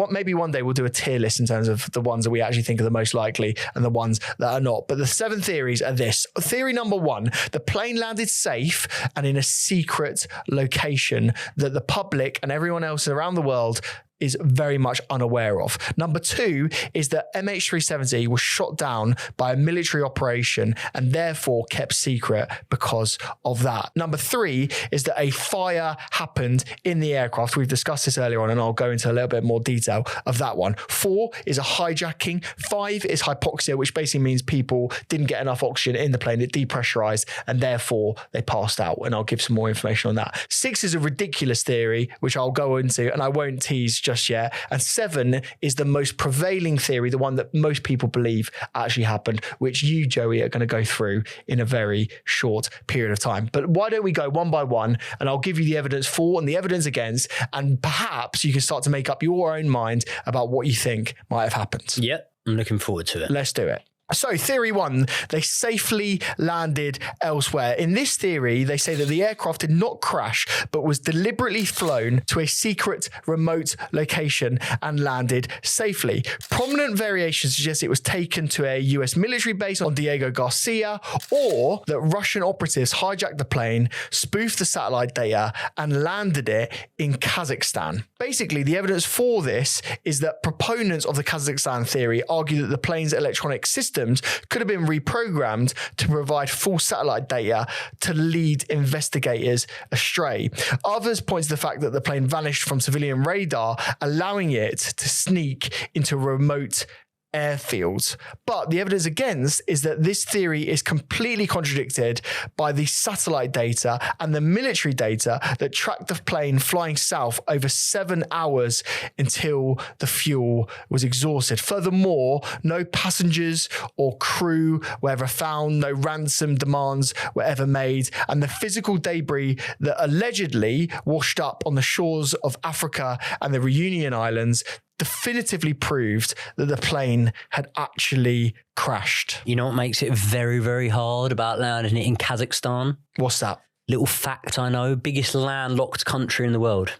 maybe one day we'll do a tier list in terms of the ones that we actually think are the most likely and the ones that are not. But the 7 theories are this. Theory number 1, the plane landed safe and in a secret location that the public and everyone else around the world is very much unaware of. Number 2 is that MH370 was shot down by a military operation and therefore kept secret because of that. Number 3 is that a fire happened in the aircraft. We've discussed this earlier on and I'll go into a little bit more detail of that one. 4 is a hijacking. 5 is hypoxia, which basically means people didn't get enough oxygen in the plane. It depressurized and therefore they passed out. And I'll give some more information on that. 6 is a ridiculous theory, which I'll go into and I won't tease just yet. And 7 is the most prevailing theory, the one that most people believe actually happened, which you, Joey, are going to go through in a very short period of time. But why don't we go one by one and I'll give you the evidence for and the evidence against, and perhaps you can start to make up your own mind about what you think might have happened. Yep, I'm looking forward to it. Let's do it. So theory 1, they safely landed elsewhere. In this theory, they say that the aircraft did not crash, but was deliberately flown to a secret remote location and landed safely. Prominent variations suggest it was taken to a US military base on Diego Garcia, or that Russian operatives hijacked the plane, spoofed the satellite data, and landed it in Kazakhstan. Basically, the evidence for this is that proponents of the Kazakhstan theory argue that the plane's electronic systems could have been reprogrammed to provide false satellite data to lead investigators astray. Others point to the fact that the plane vanished from civilian radar, allowing it to sneak into remote airfields. But the evidence against is that this theory is completely contradicted by the satellite data and the military data that tracked the plane flying south over 7 hours until the fuel was exhausted. Furthermore, no passengers or crew were ever found, no ransom demands were ever made, and the physical debris that allegedly washed up on the shores of Africa and the Reunion Islands definitively proved that the plane had actually crashed. You know what makes it very, very hard about landing it in Kazakhstan? What's that? Little fact I know, biggest landlocked country in the world.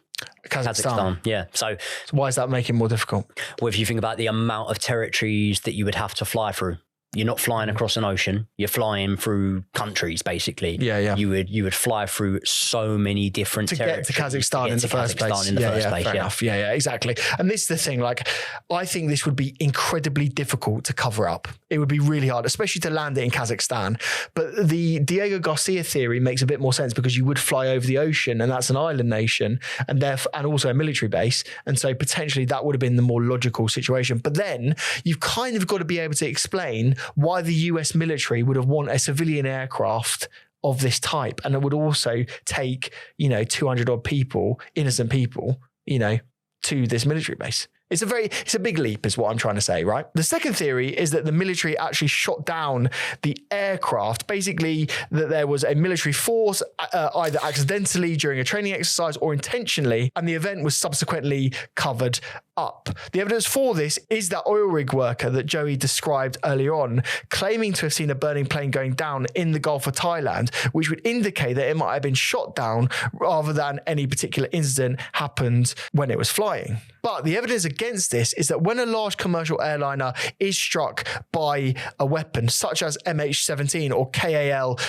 Kazakhstan. Yeah. So why is that making it more difficult? Well, if you think about the amount of territories that you would have to fly through, you're not flying across an ocean. You're flying through countries, basically. Yeah. You would fly through so many different territories. To get to Kazakhstan in the first place. Fair enough. Yeah, exactly. And this is the thing, like, I think this would be incredibly difficult to cover up. It would be really hard, especially to land it in Kazakhstan. But the Diego Garcia theory makes a bit more sense because you would fly over the ocean and that's an island nation and also a military base. And so potentially that would have been the more logical situation. But then you've kind of got to be able to explain why the US military would have want a civilian aircraft of this type. And it would also take, 200 odd people, innocent people, to this military base. It's a big leap is what I'm trying to say, right? The second theory is that the military actually shot down the aircraft, basically that there was a military force either accidentally during a training exercise or intentionally, and the event was subsequently covered up. The evidence for this is that oil rig worker that Joey described earlier on, claiming to have seen a burning plane going down in the Gulf of Thailand, which would indicate that it might have been shot down rather than any particular incident happened when it was flying. But the evidence against this is that when a large commercial airliner is struck by a weapon, such as MH17 or KAL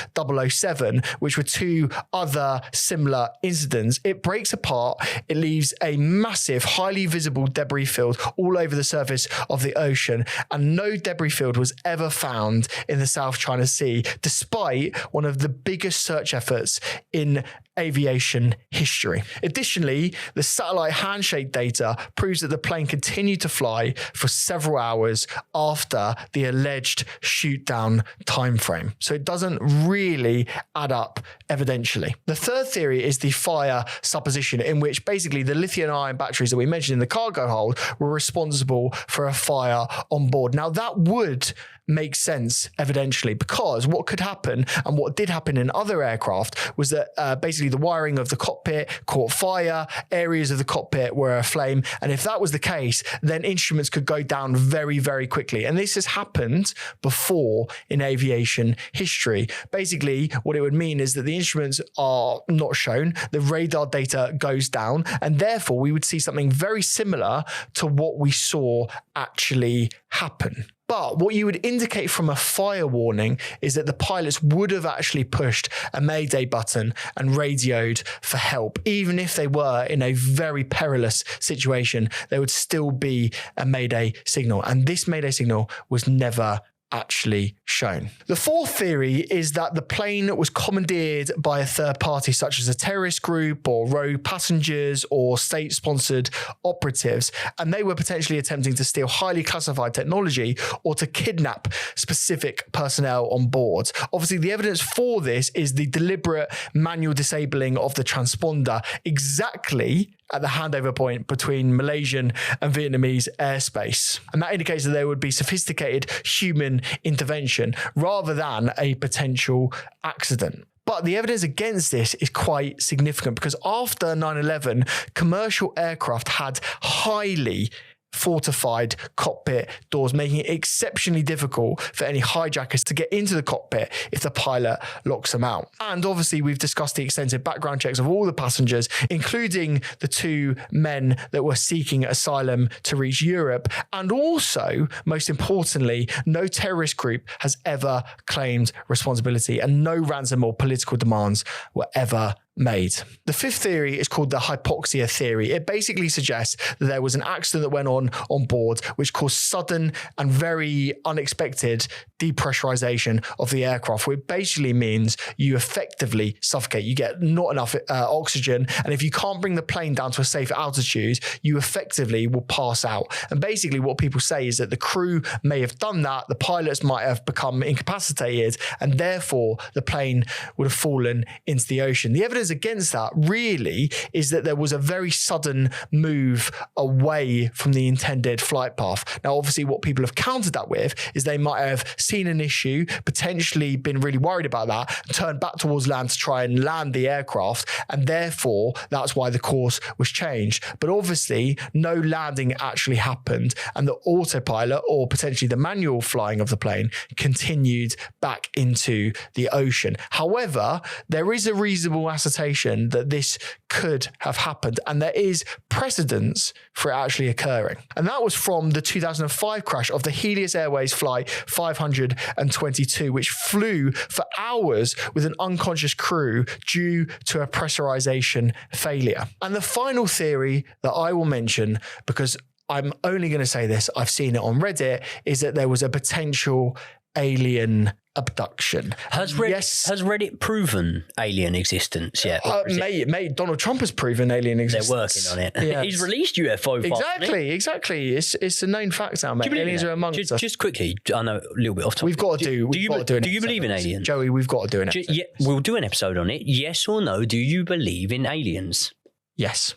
007, which were 2 other similar incidents, it breaks apart, it leaves a massive, highly visible debris field all over the surface of the ocean, and no debris field was ever found in the South China Sea, despite one of the biggest search efforts in aviation history. Additionally, the satellite handshake data proves that the plane continued to fly for several hours after the alleged shoot down timeframe. So it doesn't really add up evidentially. The third theory is the fire supposition, in which basically the lithium-ion batteries that we mentioned in the cargo hold were responsible for a fire on board. Now that would makes sense evidentially, because what could happen and what did happen in other aircraft was that basically the wiring of the cockpit caught fire, areas of the cockpit were aflame. And if that was the case, then instruments could go down very, very quickly. And this has happened before in aviation history. Basically, what it would mean is that the instruments are not shown, the radar data goes down, and therefore we would see something very similar to what we saw actually happen. But what you would indicate from a fire warning is that the pilots would have actually pushed a Mayday button and radioed for help. Even if they were in a very perilous situation, there would still be a Mayday signal. And this Mayday signal was never actually shown. The fourth theory is that the plane was commandeered by a third party, such as a terrorist group or rogue passengers or state-sponsored operatives, and they were potentially attempting to steal highly classified technology or to kidnap specific personnel on board. Obviously, the evidence for this is the deliberate manual disabling of the transponder exactly at the handover point between Malaysian and Vietnamese airspace. And that indicates that there would be sophisticated human intervention rather than a potential accident. But the evidence against this is quite significant, because after 9/11, commercial aircraft had highly fortified cockpit doors, making it exceptionally difficult for any hijackers to get into the cockpit if the pilot locks them out. And obviously, we've discussed the extensive background checks of all the passengers, including the two men that were seeking asylum to reach Europe. And also, most importantly, no terrorist group has ever claimed responsibility, and no ransom or political demands were ever made. The fifth theory is called the hypoxia theory. It basically suggests that there was an accident that went on board which caused sudden and very unexpected depressurization of the aircraft, which basically means you effectively suffocate. You get not enough oxygen, and if you can't bring the plane down to a safe altitude, you effectively will pass out. And basically what people say is that the crew may have done that, the pilots might have become incapacitated, and therefore the plane would have fallen into the ocean. The evidence against that really is that there was a very sudden move away from the intended flight path. Now, obviously, what people have countered that with is they might have seen an issue, potentially been really worried about that, and turned back towards land to try and land the aircraft, and therefore that's why the course was changed. But obviously, no landing actually happened, and the autopilot, or potentially the manual flying of the plane, continued back into the ocean. However, there is a reasonable ascertainment that this could have happened, and there is precedence for it actually occurring. And that was from the 2005 crash of the Helios Airways Flight 522, which flew for hours with an unconscious crew due to a pressurization failure. And the final theory that I will mention, because I'm only going to say this, I've seen it on Reddit, is that there was a potential alien abduction. Has Reddit proven alien existence yet? Mate, Donald Trump has proven alien existence. They're working on it. Yeah. He's released UFO files. Exactly. It's a known fact now, mate. Aliens are amongst us. Just quickly, I know a little bit off topic. We've got to do you believe in aliens? Joey, we've got to do an episode. Yeah, we'll do an episode on it. Yes or no, do you believe in aliens? Yes.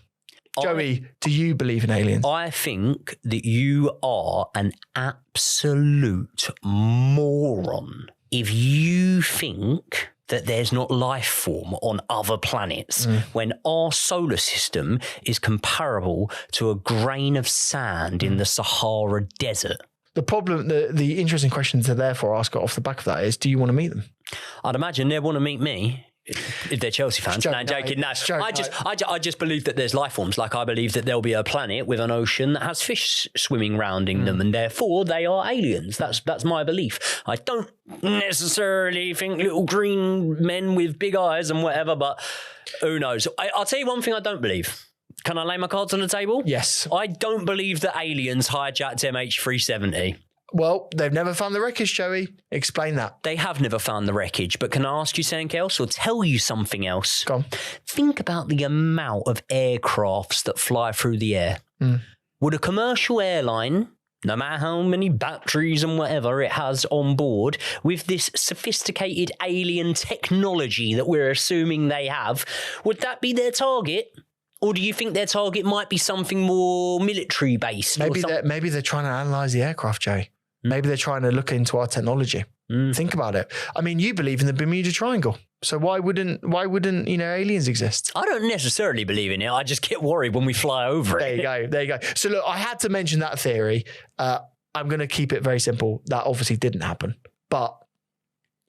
Joey, do you believe in aliens? I think that you are an absolute moron if you think that there's not life form on other planets when our solar system is comparable to a grain of sand in the Sahara Desert. The problem, the interesting question to therefore ask off the back of that is, do you want to meet them? I'd imagine they'd want to meet me. If they're Chelsea fans, no, I'm joking. No, I just believe that there's life forms. Like I believe that there'll be a planet with an ocean that has fish swimming round in them, and therefore they are aliens. That's my belief. I don't necessarily think little green men with big eyes and whatever, but who knows? I'll tell you one thing I don't believe. Can I lay my cards on the table? Yes. I don't believe that aliens hijacked MH370. Well, they've never found the wreckage, Joey. Explain that. They have never found the wreckage, but can I ask you something else or tell you something else? Go on. Think about the amount of aircrafts that fly through the air. Would a commercial airline, no matter how many batteries and whatever it has on board, with this sophisticated alien technology that we're assuming they have, would that be their target? Or do you think their target might be something more military-based? Maybe they're trying to analyse the aircraft, Joey. Maybe they're trying to look into our technology. Think about it. I mean, you believe in the Bermuda Triangle. So why wouldn't aliens exist? I don't necessarily believe in it. I just get worried when we fly over it. There you go. So look, I had to mention that theory. I'm going to keep it very simple. That obviously didn't happen. But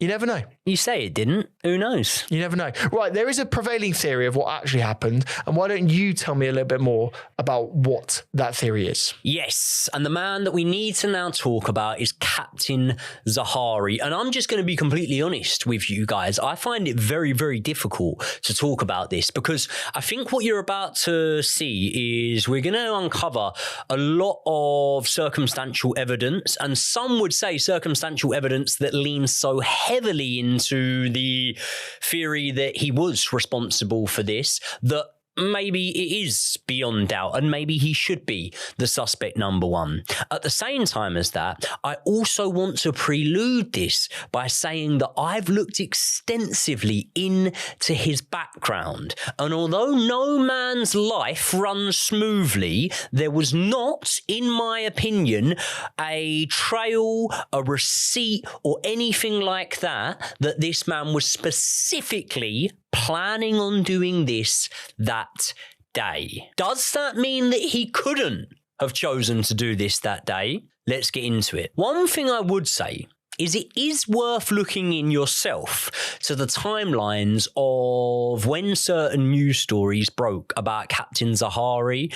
you never know. You say it didn't. Who knows? You never know. Right, there is a prevailing theory of what actually happened. And why don't you tell me a little bit more about what that theory is? Yes, and the man that we need to now talk about is Captain Zaharie. And I'm just going to be completely honest with you guys. I find it very, very difficult to talk about this because I think what you're about to see is we're going to uncover a lot of circumstantial evidence, and some would say circumstantial evidence that leans so heavily into the theory that he was responsible for this, that maybe it is beyond doubt and maybe he should be the suspect number one. At the same time as that, I also want to prelude this by saying that I've looked extensively into his background, and although no man's life runs smoothly, there was not, in my opinion, a trail, a receipt or anything like that this man was specifically planning on doing this that day. Does that mean that he couldn't have chosen to do this that day? Let's get into it. One thing I would say is it is worth looking in yourself to the timelines of when certain news stories broke about Captain Zaharie,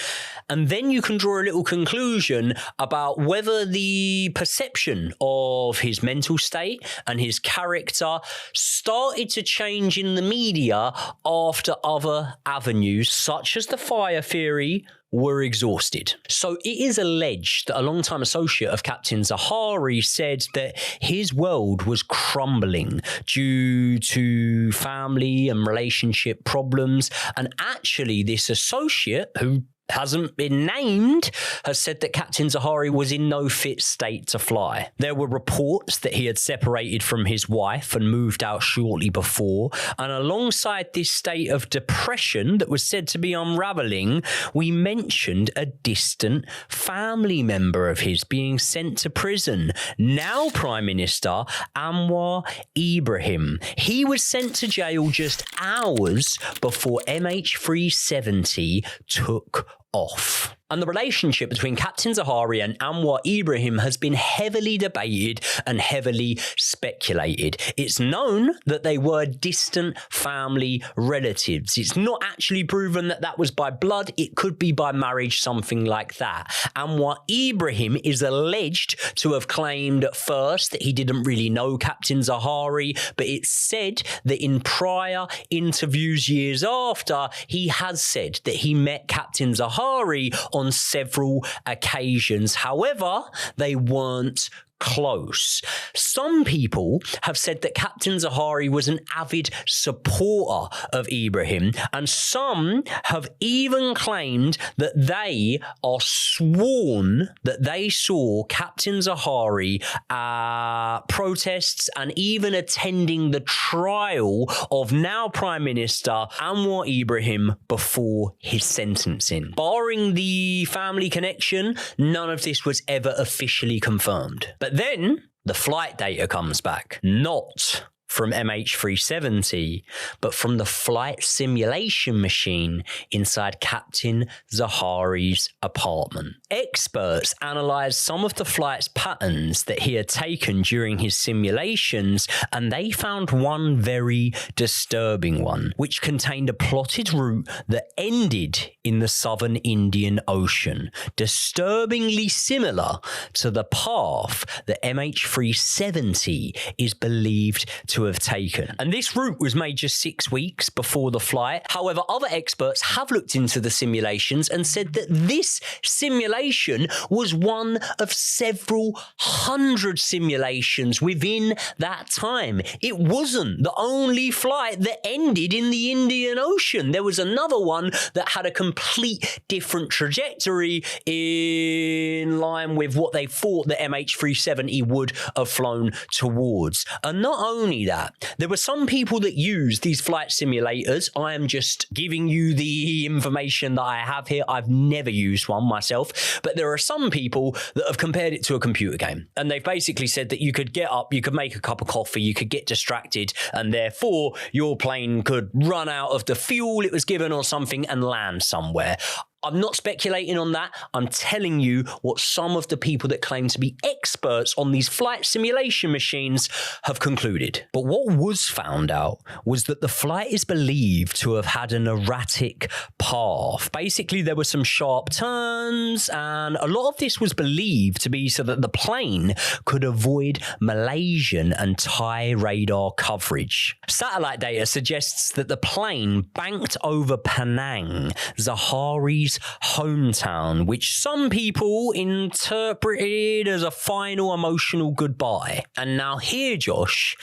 and then you can draw a little conclusion about whether the perception of his mental state and his character started to change in the media after other avenues, such as the fire theory, were exhausted. So it is alleged that a longtime associate of Captain Zaharie said that his world was crumbling due to family and relationship problems. And actually, this associate, who hasn't been named, has said that Captain Zaharie was in no fit state to fly. There were reports that he had separated from his wife and moved out shortly before, and alongside this state of depression that was said to be unraveling, we mentioned a distant family member of his being sent to prison. Now Prime Minister Anwar Ibrahim. He was sent to jail just hours before MH370 took off. And the relationship between Captain Zaharie and Anwar Ibrahim has been heavily debated and heavily speculated. It's known that they were distant family relatives. It's not actually proven that that was by blood. It could be by marriage, something like that. Anwar Ibrahim is alleged to have claimed at first that he didn't really know Captain Zaharie, but it's said that in prior interviews years after, he has said that he met Captain Zaharie on several occasions. However, they weren't close. Some people have said that Captain Zaharie was an avid supporter of Ibrahim, and some have even claimed that they are sworn that they saw Captain Zaharie at protests and even attending the trial of now Prime Minister Anwar Ibrahim before his sentencing. Barring the family connection, none of this was ever officially confirmed. But then the flight data comes back, not from MH370, but from the flight simulation machine inside Captain Zaharie's apartment. Experts analysed some of the flight's patterns that he had taken during his simulations, and they found one very disturbing one, which contained a plotted route that ended in the southern Indian Ocean, disturbingly similar to the path that MH370 is believed to have taken. And this route was made just 6 weeks before the flight. However, other experts have looked into the simulations and said that this simulation was one of several hundred simulations within that time. It wasn't the only flight that ended in the Indian Ocean. There was another one that had a complete different trajectory in line with what they thought the MH370 would have flown towards. And not only that, that. There were some people that used these flight simulators. I am just giving you the information that I have here. I've never used one myself, but there are some people that have compared it to a computer game. And they've basically said that you could get up, you could make a cup of coffee, you could get distracted, and therefore your plane could run out of the fuel it was given or something and land somewhere. I'm not speculating on that. I'm telling you what some of the people that claim to be experts on these flight simulation machines have concluded. But what was found out was that the flight is believed to have had an erratic path. Basically, there were some sharp turns, and a lot of this was believed to be so that the plane could avoid Malaysian and Thai radar coverage. Satellite data suggests that the plane banked over Penang, Zaharie's hometown, which some people interpreted as a final emotional goodbye. And now here, Josh,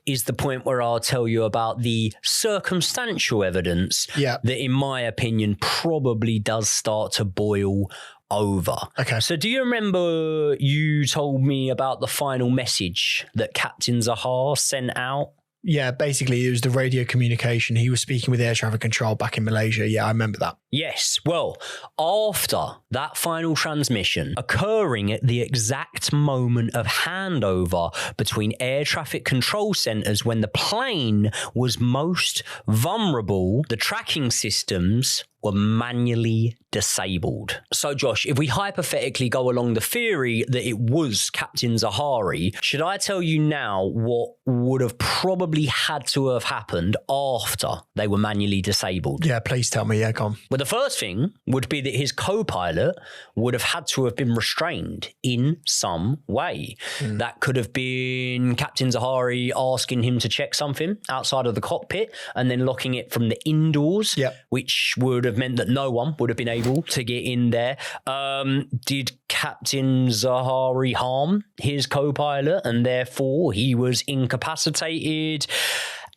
is the point where I'll tell you about the circumstantial evidence that, in my opinion, probably does start to boil over. Okay. So do you remember you told me about the final message that Captain Zaharie sent out? Yeah, basically it was the radio communication. He was speaking with air traffic control back in Malaysia. Yeah, I remember that. Yes. Well, after that final transmission occurring at the exact moment of handover between air traffic control centres when the plane was most vulnerable, the tracking systems were manually disabled. So, Josh, if we hypothetically go along the theory that it was Captain Zaharie, should I tell you now what would have probably had to have happened after they were manually disabled? Yeah, please tell me. Yeah, go on. Well, the first thing would be that his co-pilot would have had to have been restrained in some way. That could have been Captain Zaharie asking him to check something outside of the cockpit and then locking it from the indoors, which would have meant that no one would have been able to get in there. Did Captain Zaharie harm his co-pilot and therefore he was incapacitated?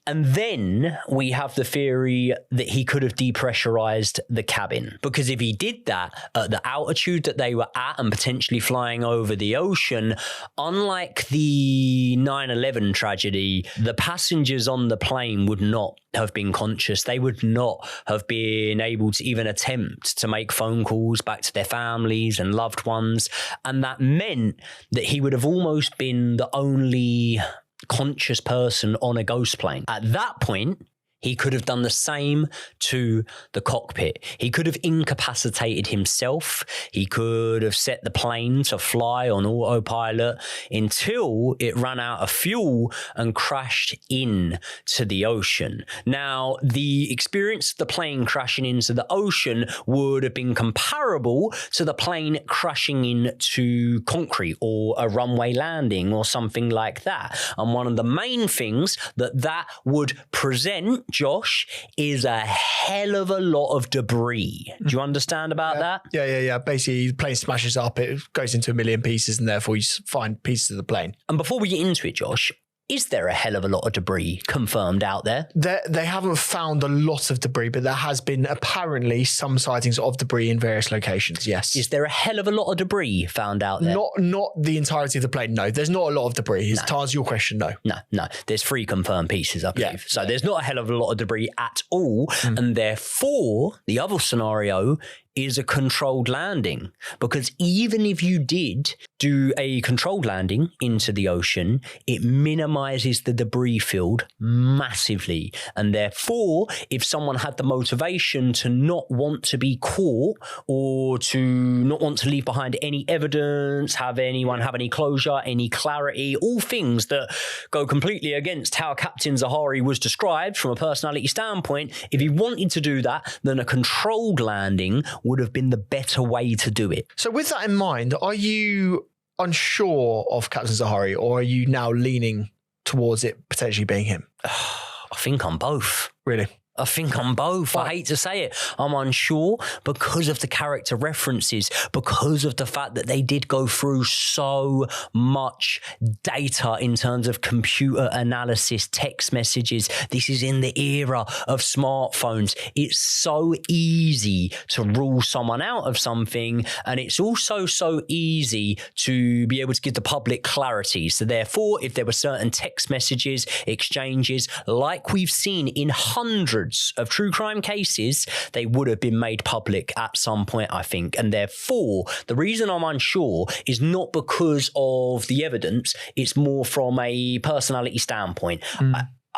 And then we have the theory that he could have depressurized the cabin. Because if he did that at the altitude that they were at and potentially flying over the ocean, unlike the 9/11 tragedy, the passengers on the plane would not have been conscious. They would not have been able to even attempt to make phone calls back to their families and loved ones. And that meant that he would have almost been the only conscious person on a ghost plane. At that point, he could have done the same to the cockpit. He could have incapacitated himself. He could have set the plane to fly on autopilot until it ran out of fuel and crashed in to the ocean. Now, the experience of the plane crashing into the ocean would have been comparable to the plane crashing into concrete or a runway landing or something like that. And one of the main things that would present, Josh, is a hell of a lot of debris. Do you understand about that? Yeah. Basically, the plane smashes up, it goes into a million pieces, and therefore you find pieces of the plane. And before we get into it, Josh, is there a hell of a lot of debris confirmed out there? They haven't found a lot of debris, but there has been apparently some sightings of debris in various locations, yes. Is there a hell of a lot of debris found out there? Not the entirety of the plane, no. There's not a lot of debris. To answer your question, no. No. There's 3 confirmed pieces, I believe. So there's not a hell of a lot of debris at all. And therefore, the other scenario is a controlled landing, because even if you did do a controlled landing into the ocean, it minimizes the debris field massively. And therefore, if someone had the motivation to not want to be caught or to not want to leave behind any evidence, have anyone have any closure, any clarity, all things that go completely against how Captain Zaharie was described from a personality standpoint, if he wanted to do that, then a controlled landing would have been the better way to do it. So with that in mind, are you unsure of Captain Zaharie, or are you now leaning towards it potentially being him? I think I'm both. Really? I think I'm both. I hate to say it. I'm unsure because of the character references, because of the fact that they did go through so much data in terms of computer analysis, text messages. This is in the era of smartphones. It's so easy to rule someone out of something, and it's also so easy to be able to give the public clarity. So therefore, if there were certain text messages, exchanges, like we've seen in hundreds of true crime cases, they would have been made public at some point, I think. And therefore, the reason I'm unsure is not because of the evidence, it's more from a personality standpoint.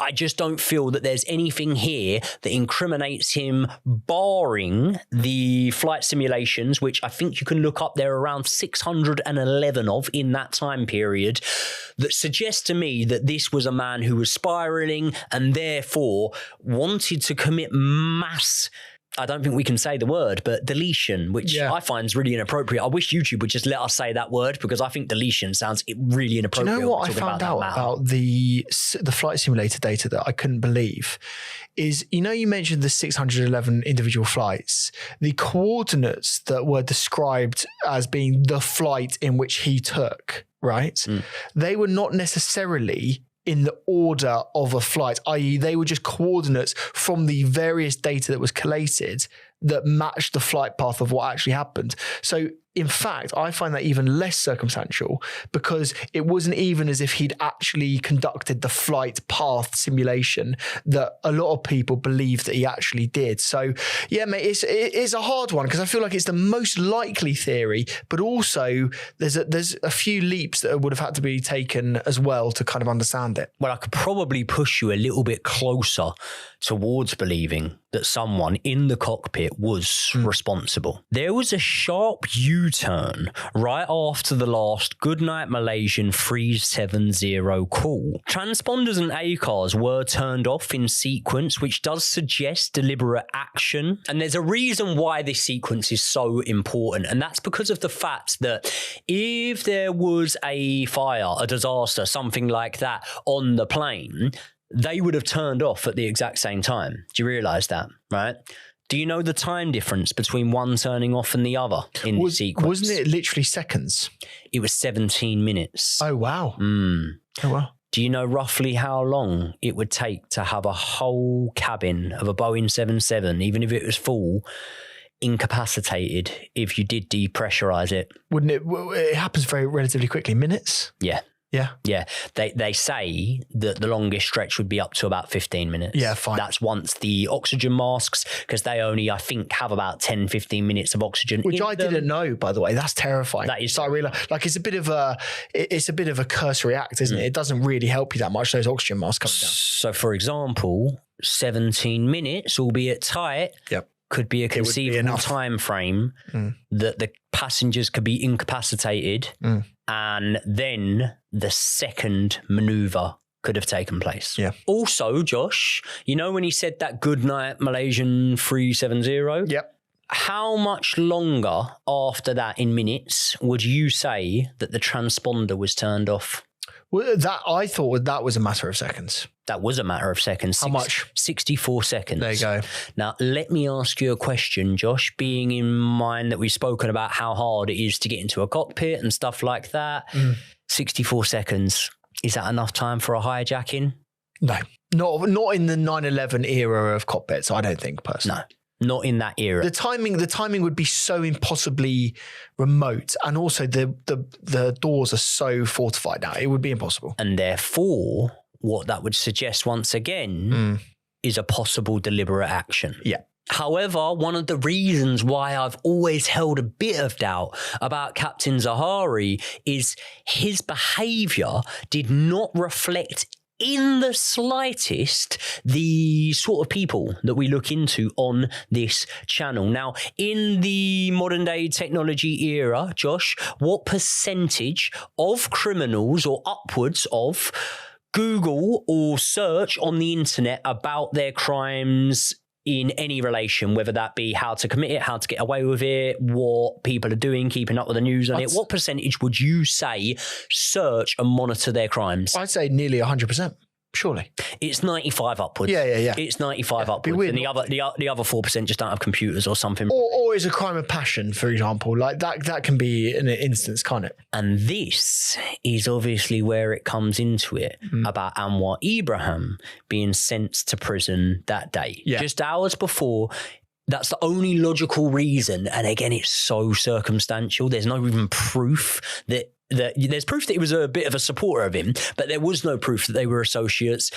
I just don't feel that there's anything here that incriminates him, barring the flight simulations, which I think you can look up. There are around 611 of in that time period, that suggest to me that this was a man who was spiraling and therefore wanted to commit mass, I don't think we can say the word, but deletion, which I find is really inappropriate. I wish YouTube would just let us say that word, because I think deletion sounds really inappropriate. Do you know what I found out about the flight simulator data that I couldn't believe? Is, you know, you mentioned the 611 individual flights. The coordinates that were described as being the flight in which he took, right? They were not necessarily in the order of a flight, i.e. they were just coordinates from the various data that was collated that matched the flight path of what actually happened. So in fact, I find that even less circumstantial, because it wasn't even as if he'd actually conducted the flight path simulation that a lot of people believe that he actually did. So yeah, mate, it's a hard one, because I feel like it's the most likely theory, but also there's a few leaps that would have had to be taken as well to kind of understand it. Well, I could probably push you a little bit closer towards believing that someone in the cockpit was responsible. There was a sharp U-turn right after the last Goodnight Malaysian 370 call. Transponders and ACARs were turned off in sequence, which does suggest deliberate action. And there's a reason why this sequence is so important, and that's because of the fact that if there was a fire, a disaster, something like that on the plane, they would have turned off at the exact same time. Do you realise that, right? Do you know the time difference between one turning off and the other in the sequence? Wasn't it literally seconds? It was 17 minutes. Oh, wow. Oh, wow. Do you know roughly how long it would take to have a whole cabin of a Boeing 77, even if it was full, incapacitated if you did depressurize it? Wouldn't it? It happens relatively quickly. Minutes? Yeah. Yeah. Yeah. They say that the longest stretch would be up to about 15 minutes. Yeah, fine. That's once the oxygen masks, because they only, I think, have about 10, 15 minutes of oxygen. Which I didn't know, by the way. That's terrifying. That is. So I realize, like, it's a bit of a cursory act, isn't it? It doesn't really help you that much, those oxygen masks coming down. So, for example, 17 minutes, albeit tight, could be a conceivable time frame that the passengers could be incapacitated, and then the second maneuver could have taken place. Yeah. Also, Josh, you know when he said that Goodnight Malaysian 370? Yep. How much longer after that in minutes would you say that the transponder was turned off? Well, I thought that was a matter of seconds. That was a matter of seconds. How much? 64 seconds. There you go. Now, let me ask you a question, Josh, being in mind that we've spoken about how hard it is to get into a cockpit and stuff like that. 64 seconds. Is that enough time for a hijacking? No. Not in the 9/11 era of cockpits, I don't think, personally. No. Not in that era. The timing would be so impossibly remote, and also the doors are so fortified now. It would be impossible. And therefore, what that would suggest once again is a possible deliberate action. Yeah. However, one of the reasons why I've always held a bit of doubt about Captain Zaharie is his behaviour did not reflect in the slightest the sort of people that we look into on this channel. Now, in the modern day technology era, Josh, what percentage of criminals, or upwards of, Google or search on the internet about their crimes in any relation, whether that be how to commit it, how to get away with it, what people are doing, keeping up with the news on it? What percentage would you say search and monitor their crimes? I'd say nearly 100%. Surely. It's 95 upwards. Yeah. It's 95 upwards. weird. And the other 4% just don't have computers or something. Or is a crime of passion, for example. Like that can be an instance, can't it? And this is obviously where it comes into it about Anwar Ibrahim being sent to prison that day. Yeah. Just hours before. That's the only logical reason. And again, it's so circumstantial. There's no even proof that there's proof that he was a bit of a supporter of him, but there was no proof that they were associates.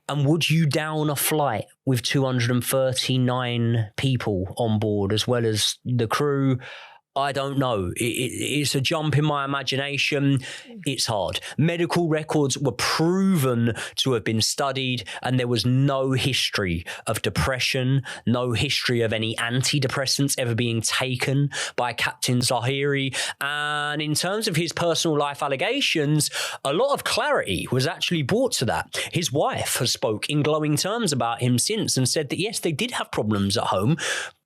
And would you down a flight with 239 people on board as well as the crew? I don't know. It's a jump in my imagination. It's hard. Medical records were proven to have been studied, and there was no history of depression, no history of any antidepressants ever being taken by Captain Zaharie. And in terms of his personal life allegations, a lot of clarity was actually brought to that. His wife has spoke in glowing terms about him since and said that, yes, they did have problems at home,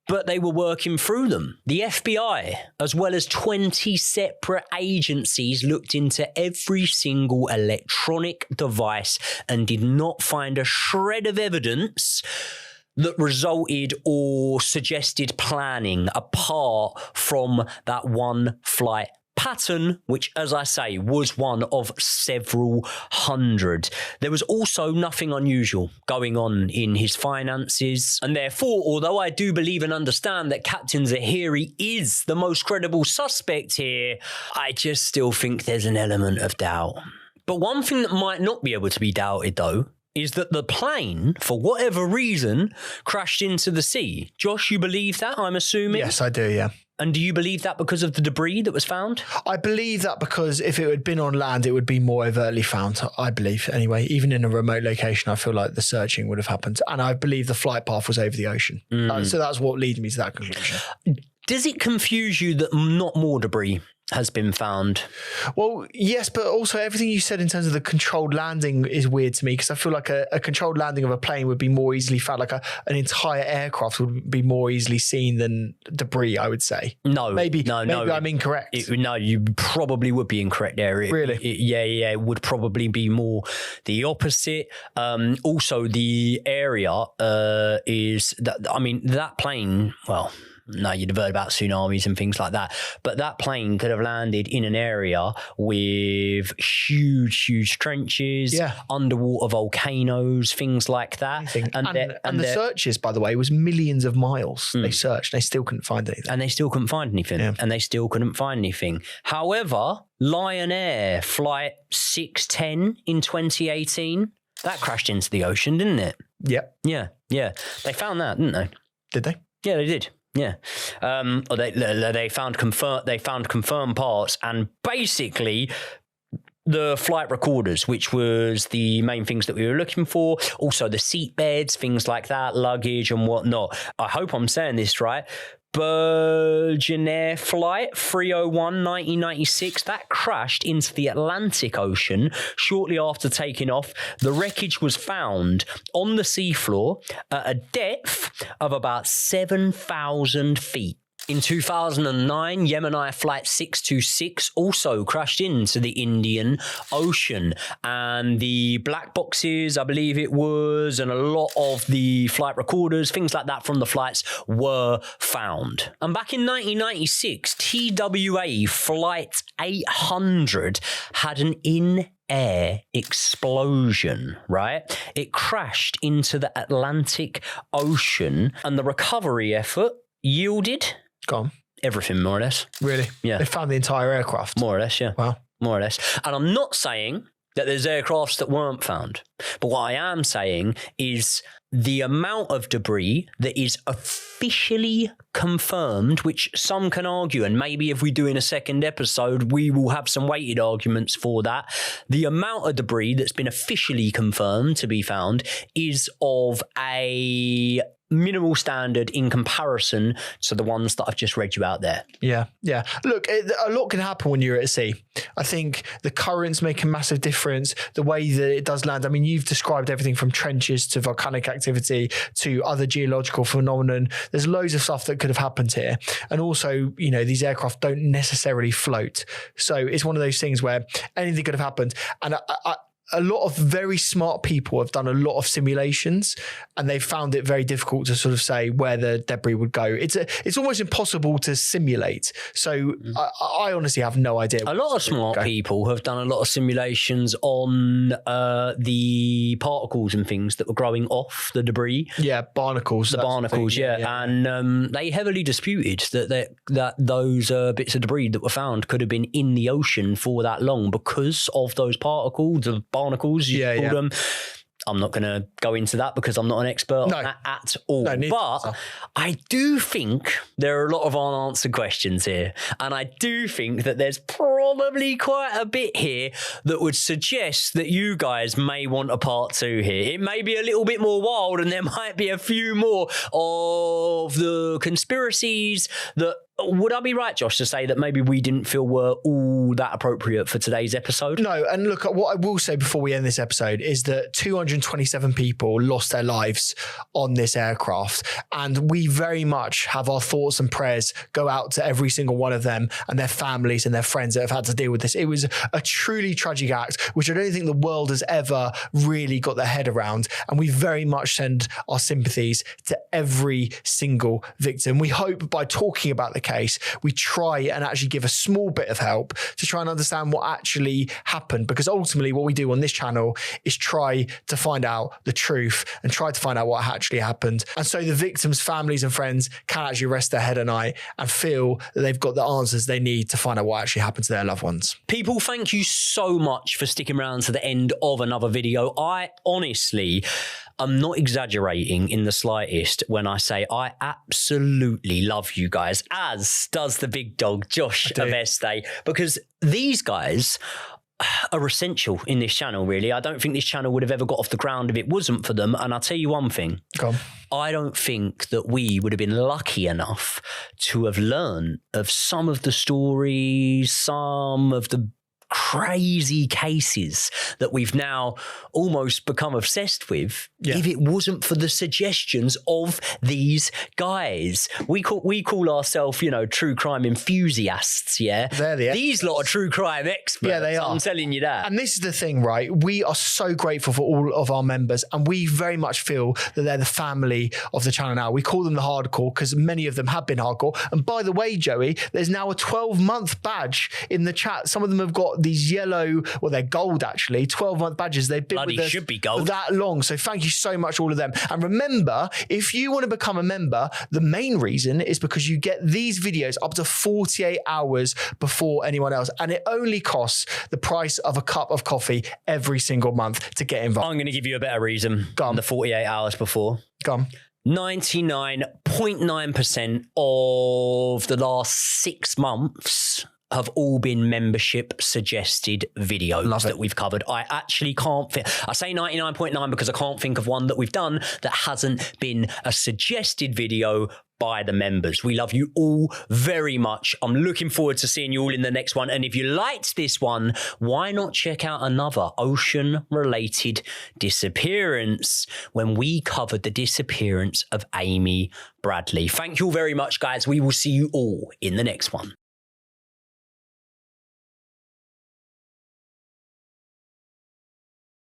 but they were working through them. The FBI, as well as 20 separate agencies, looked into every single electronic device and did not find a shred of evidence that resulted or suggested planning apart from that one flight pattern, which, as I say, was one of several hundred. There was also nothing unusual going on in his finances, and therefore, although I do believe and understand that Captain Zaharie is the most credible suspect here, I just still think there's an element of doubt. But one thing that might not be able to be doubted, though, is that the plane, for whatever reason, crashed into the sea. Josh, you believe that, I'm assuming? Yes, I do, yeah. And do you believe that because of the debris that was found? I believe that because if it had been on land, it would be more overtly found, I believe. Anyway, even in a remote location, I feel like the searching would have happened. And I believe the flight path was over the ocean. So that's what leads me to that conclusion. Does it confuse you that not more debris has been found? Well, yes, but also everything you said in terms of the controlled landing is weird to me, because I feel like a controlled landing of a plane would be more easily found. Like an entire aircraft would be more easily seen than debris, I would say. Maybe I'm incorrect. You probably would be incorrect there. Really? It would probably be more the opposite. Also, the area is that. I mean, that plane. Well. No, you'd have heard about tsunamis and things like that. But that plane could have landed in an area with huge trenches, underwater volcanoes, things like that. And the searches, by the way, was millions of miles. They searched. They still couldn't find anything. And they still couldn't find anything. However, Lion Air Flight 610 in 2018, that crashed into the ocean, didn't it? Yep. Yeah. They found that, didn't they? Did they? Yeah, they did. Yeah, they found confirmed parts, and basically the flight recorders, which was the main things that we were looking for. Also the seat beds, things like that, luggage and whatnot. I hope I'm saying this right. Burgeonair Flight 301 1996, that crashed into the Atlantic Ocean shortly after taking off. The wreckage was found on the seafloor at a depth of about 7,000 feet. In 2009, Yemeni Flight 626 also crashed into the Indian Ocean, and the black boxes, I believe it was, and a lot of the flight recorders, things like that from the flights were found. And back in 1996, TWA Flight 800 had an in-air explosion, right? It crashed into the Atlantic Ocean, and the recovery effort yielded... Gone. Everything, more or less. Really? Yeah. They found the entire aircraft? More or less, yeah. Wow. More or less. And I'm not saying that there's aircrafts that weren't found. But what I am saying is the amount of debris that is officially confirmed, which some can argue, and maybe if we do in a second episode, we will have some weighted arguments for that. The amount of debris that's been officially confirmed to be found is of a minimal standard in comparison to the ones that I've just read you out there. Yeah. Look, a lot can happen when you're at sea. I think the currents make a massive difference, the way that it does land. I mean, you've described everything from trenches to volcanic activity to other geological phenomenon. There's loads of stuff that could have happened here. And also, you know, these aircraft don't necessarily float. So it's one of those things where anything could have happened. And a lot of very smart people have done a lot of simulations, and they've found it very difficult to sort of say where the debris would go. It's almost impossible to simulate. So I honestly have no idea. A lot of smart people have done a lot of simulations on the particles and things that were growing off the debris. Yeah, barnacles. The barnacles, yeah. And they heavily disputed that those bits of debris that were found could have been in the ocean for that long because of those particles, of barnacles, you call them. I'm not going to go into that because I'm not an expert on that at all. No, but I do think there are a lot of unanswered questions here. And I do think that there's probably quite a bit here that would suggest that you guys may want a part 2 here. It may be a little bit more wild, and there might be a few more of the conspiracies that... Would I be right, Josh, to say that maybe we didn't feel were all that appropriate for today's episode? No, and look, what I will say before we end this episode is that 227 people lost their lives on this aircraft, and we very much have our thoughts and prayers go out to every single one of them and their families and their friends that have had to deal with this. It was a truly tragic act, which I don't think the world has ever really got their head around, and we very much send our sympathies to every single victim. We hope by talking about the case, we try and actually give a small bit of help to try and understand what actually happened, because ultimately what we do on this channel is try to find out the truth and try to find out what actually happened. And so the victims' families and friends can actually rest their head at night and feel that they've got the answers they need to find out what actually happened to their loved ones. People, thank you so much for sticking around to the end of another video. I honestly... I'm not exaggerating in the slightest when I say I absolutely love you guys, as does the big dog, Josh Aveste, because these guys are essential in this channel, really. I don't think this channel would have ever got off the ground if it wasn't for them. And I'll tell you one thing. Go on. I don't think that we would have been lucky enough to have learned of some of the stories, some of the crazy cases that we've now almost become obsessed with if it wasn't for the suggestions of these guys. We call ourselves, you know, true crime enthusiasts, They're the These lot are true crime experts. Yeah, they are. I'm telling you that. And this is the thing, right? We are so grateful for all of our members, and we very much feel that they're the family of the channel now. We call them the hardcore because many of them have been hardcore. And by the way, Joey, there's now a 12-month badge in the chat. Some of them have got these yellow, well, they're gold actually, 12-month badges. They've been with us should be gold for that long. So thank you so much, all of them. And remember, if you want to become a member, the main reason is because you get these videos up to 48 hours before anyone else. And it only costs the price of a cup of coffee every single month to get involved. I'm going to give you a better reason than the 48 hours before. Go on. 99.9% of the last 6 months have all been membership suggested videos that we've covered. I actually can't I say 99.9 because I can't think of one that we've done that hasn't been a suggested video by the members. We love you all very much. I'm looking forward to seeing you all in the next one. And if you liked this one, why not check out another ocean-related disappearance when we covered the disappearance of Amy Bradley. Thank you all very much, guys. We will see you all in the next one.